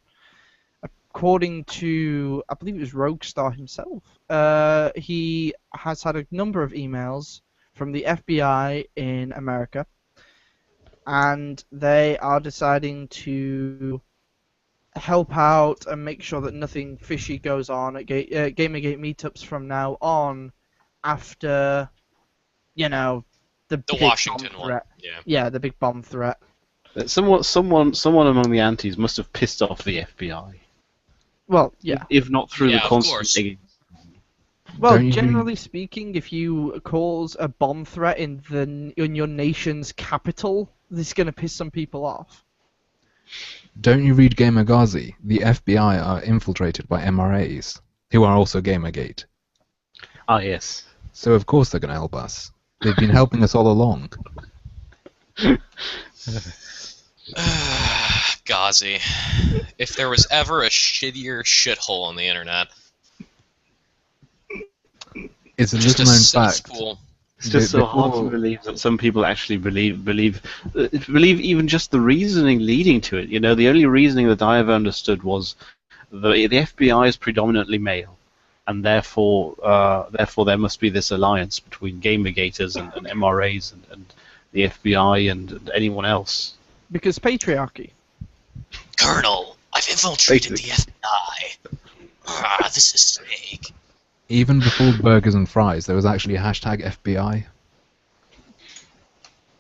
According to, I believe it was Roguestar himself, he has had a number of emails from the FBI in America, and they are deciding to help out and make sure that nothing fishy goes on at Gamergate meetups from now on, after, the big Washington bomb one. threat. Yeah. Yeah, the big bomb threat. Someone among the antis must have pissed off the FBI. Well, yeah. If not through Yeah, the of constant course. digging. Well, Don't you generally speaking, if you cause a bomb threat in your nation's capital, this is gonna piss some people off. Don't you read Gamergazi? The FBI are infiltrated by MRAs, who are also Gamergate. Ah, yes. So of course they're going to help us. They've been helping us all along. Ghazi. If there was ever a shittier shithole on the internet, It's a just little a known fact. cesspool. It's just so hard to Before- believe that some people actually believe even just the reasoning leading to it. You know, the only reasoning that I ever understood was the FBI is predominantly male, and therefore there must be this alliance between Gamergaters and MRAs and the FBI and anyone else. Because patriarchy. Colonel, I've infiltrated the FBI. This is Snake. Even before burgers and fries, there was actually a hashtag FBI.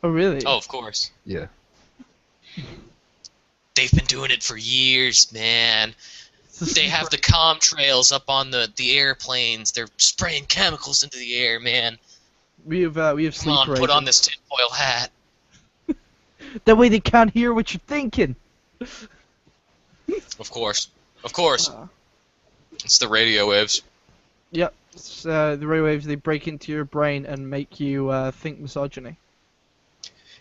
Oh, really? Oh, of course. Yeah. They've been doing it for years, man. They have the comm trails up on the airplanes. They're spraying chemicals into the air, man. We have Come sleep on, put rating. on this tinfoil hat. That way they can't hear what you're thinking. Of course. Of course. Ah. It's the radio waves. Yep. It's, the radio waves, they break into your brain and make you think misogyny.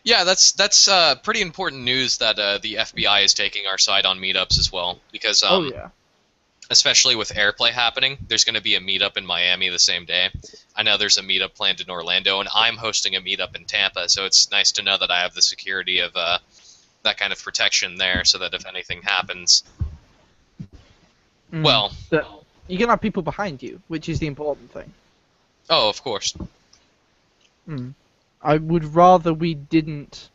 Yeah, that's pretty important news that the FBI is taking our side on meetups as well, because Oh, yeah. especially with Airplay happening, there's going to be a meetup in Miami the same day. I know there's a meetup planned in Orlando, and I'm hosting a meetup in Tampa, so it's nice to know that I have the security of that kind of protection there, so that if anything happens, Mm. well, That you're going to have people behind you, which is the important thing. oh, of course. Mm. I would rather we didn't.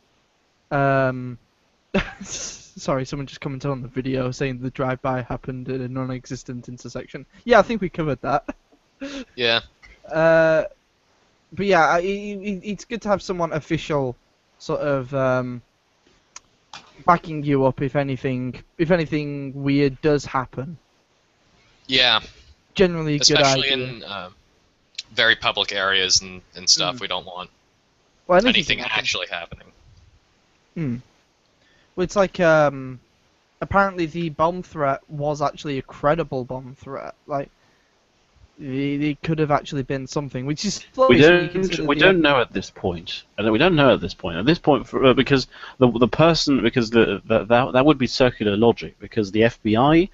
Sorry, someone just commented on the video saying the drive-by happened at a non-existent intersection. Yeah, I think we covered that. Yeah. But yeah, it's good to have someone official, sort of backing you up if anything weird does happen. Yeah, Generally, a good especially idea. in very public areas and stuff. Mm. We don't want Well, anything can happen. actually happening. Well, it's like apparently the bomb threat was actually a credible bomb threat. Like it could have actually been something, which is We slowly don't know at this point. And we don't know at this point. At this point, because the person, because that would be circular logic. Because the FBI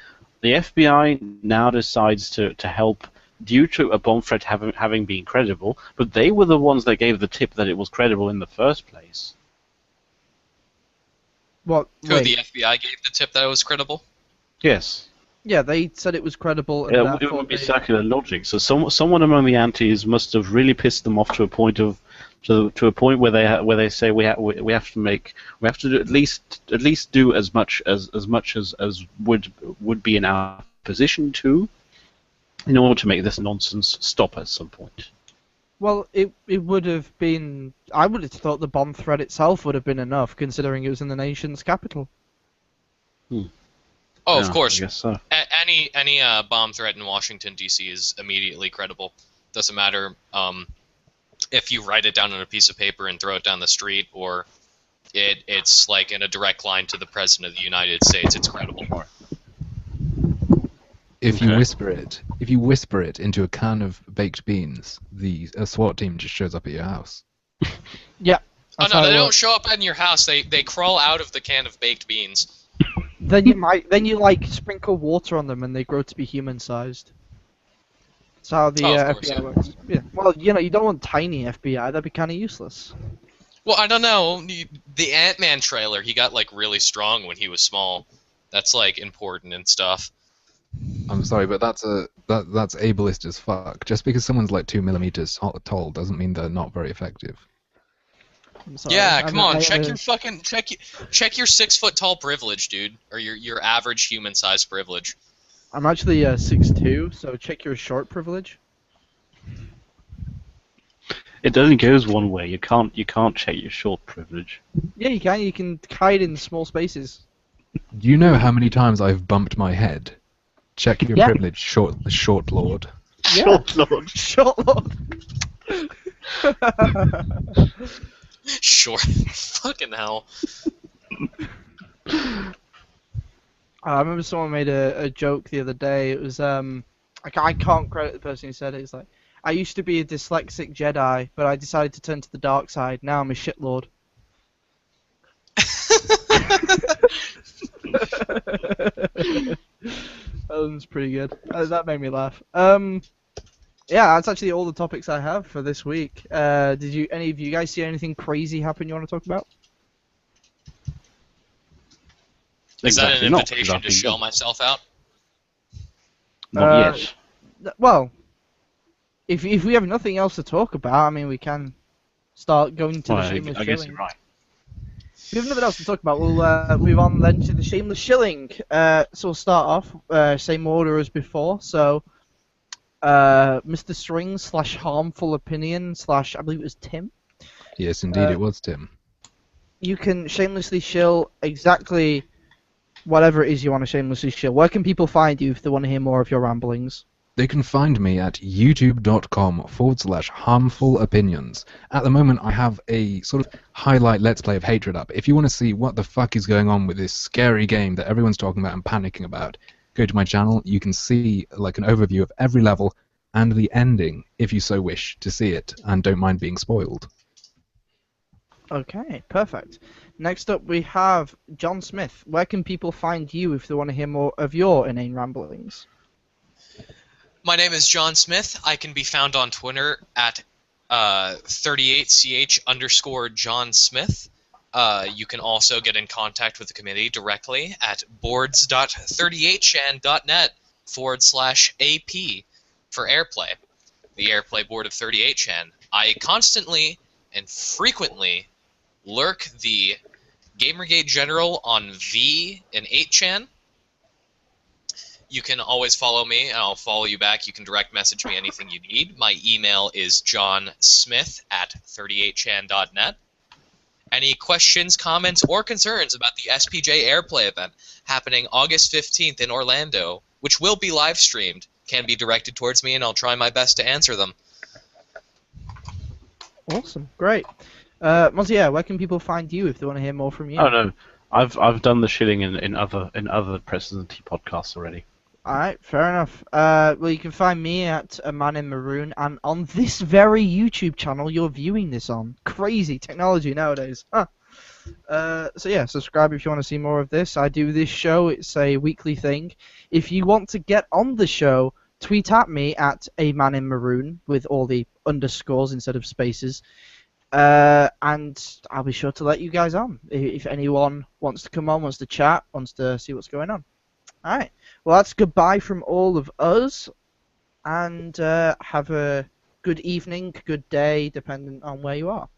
now decides to help due to a bomb threat having been credible, but they were the ones that gave the tip that it was credible in the first place. What? Who, Wait. the FBI gave the tip that it was credible? Yes. Yeah, they said it was credible. And Yeah, it therefore would be they- circular logic. So someone among the antis must have really pissed them off to a point where they say we have to do at least do as much as would be in our position to, in order to make this nonsense stop at some point. Well, it would have been. I would have thought the bomb threat itself would have been enough, considering it was in the nation's capital. Oh, Yeah, of course. I guess so. Any bomb threat in Washington D.C. is immediately credible. Doesn't matter if you write it down on a piece of paper and throw it down the street, or it's like in a direct line to the President of the United States. It's credible. If you Okay. whisper it into a can of baked beans, a SWAT team just shows up at your house. Yeah. Oh that's no, how it they don't works. show up in your house. They crawl out of the can of baked beans. Then you like sprinkle water on them and they grow to be human-sized. That's how the Oh, of course, FBI yeah. works. Yeah. Well, you don't want tiny FBI. That'd be kind of useless. Well, I don't know. The Ant-Man trailer, he got like really strong when he was small. That's like important and stuff. I'm sorry, but that's ableist as fuck. Just because someone's like 2 millimeters tall doesn't mean they're not very effective. I'm sorry. Yeah, I'm- come on, I- check your 6-foot tall privilege, dude, or your average human size privilege. I'm actually 6'2", so check your short privilege. It only goes one way. You can't check your short privilege. Yeah, you can. You can hide in small spaces. Do you know how many times I've bumped my head? Check your Yeah. privilege, short lord. Yeah. Short lord. Short lord. Sure. Fucking hell. I remember someone made a joke the other day. It was I can't credit the person who said it. It's like, I used to be a dyslexic Jedi, but I decided to turn to the dark side. Now I'm a shitlord. That one's pretty good. That made me laugh. Yeah, that's actually all the topics I have for this week. Did any of you guys see anything crazy happen you want to talk about? Is that Exactly an not, invitation to exactly shell not. myself out? Not yet. Well, if we have nothing else to talk about, I mean, we can start going to Well, the shameless I guess shilling. you're right. If we have nothing else to talk about, we'll move on then to the shameless shilling. So we'll start off same order as before. So, Mr. String / harmful opinion / I believe it was Tim. Yes, indeed, it was Tim. You can shamelessly shill exactly whatever it is you want to shamelessly shill. Where can people find you if they want to hear more of your ramblings? They can find me at youtube.com/harmful opinions. At the moment, I have a sort of highlight Let's Play of Hatred up. If you want to see what the fuck is going on with this scary game that everyone's talking about and panicking about, go to my channel. You can see like an overview of every level and the ending, if you so wish to see it, and don't mind being spoiled. Okay, perfect. Next up, we have John Smith. Where can people find you if they want to hear more of your inane ramblings? My name is John Smith. I can be found on Twitter at 38ch_John Smith. You can also get in contact with the committee directly at boards.38chan.net/AP for Airplay, the Airplay board of 38chan. I constantly and frequently lurk the Gamergate General on V and 8chan. You can always follow me, and I'll follow you back. You can direct message me anything you need. My email is johnsmith@38chan.net. Any questions, comments, or concerns about the SPJ Airplay event happening August 15th in Orlando, which will be live streamed, can be directed towards me, and I'll try my best to answer them. Awesome, great. Monsieur, where can people find you if they want to hear more from you? Oh no, I've done the shilling in other Pretzels podcasts already. Alright, fair enough. Well, you can find me at A Man in Maroon, and on this very YouTube channel you're viewing this on. Crazy technology nowadays. Huh. So yeah, subscribe if you want to see more of this. I do this show, it's a weekly thing. If you want to get on the show, tweet at me at A Man in Maroon, with all the underscores instead of spaces. And I'll be sure to let you guys on. If anyone wants to come on, wants to chat, wants to see what's going on. Alright, well that's goodbye from all of us, and have a good evening, good day, depending on where you are.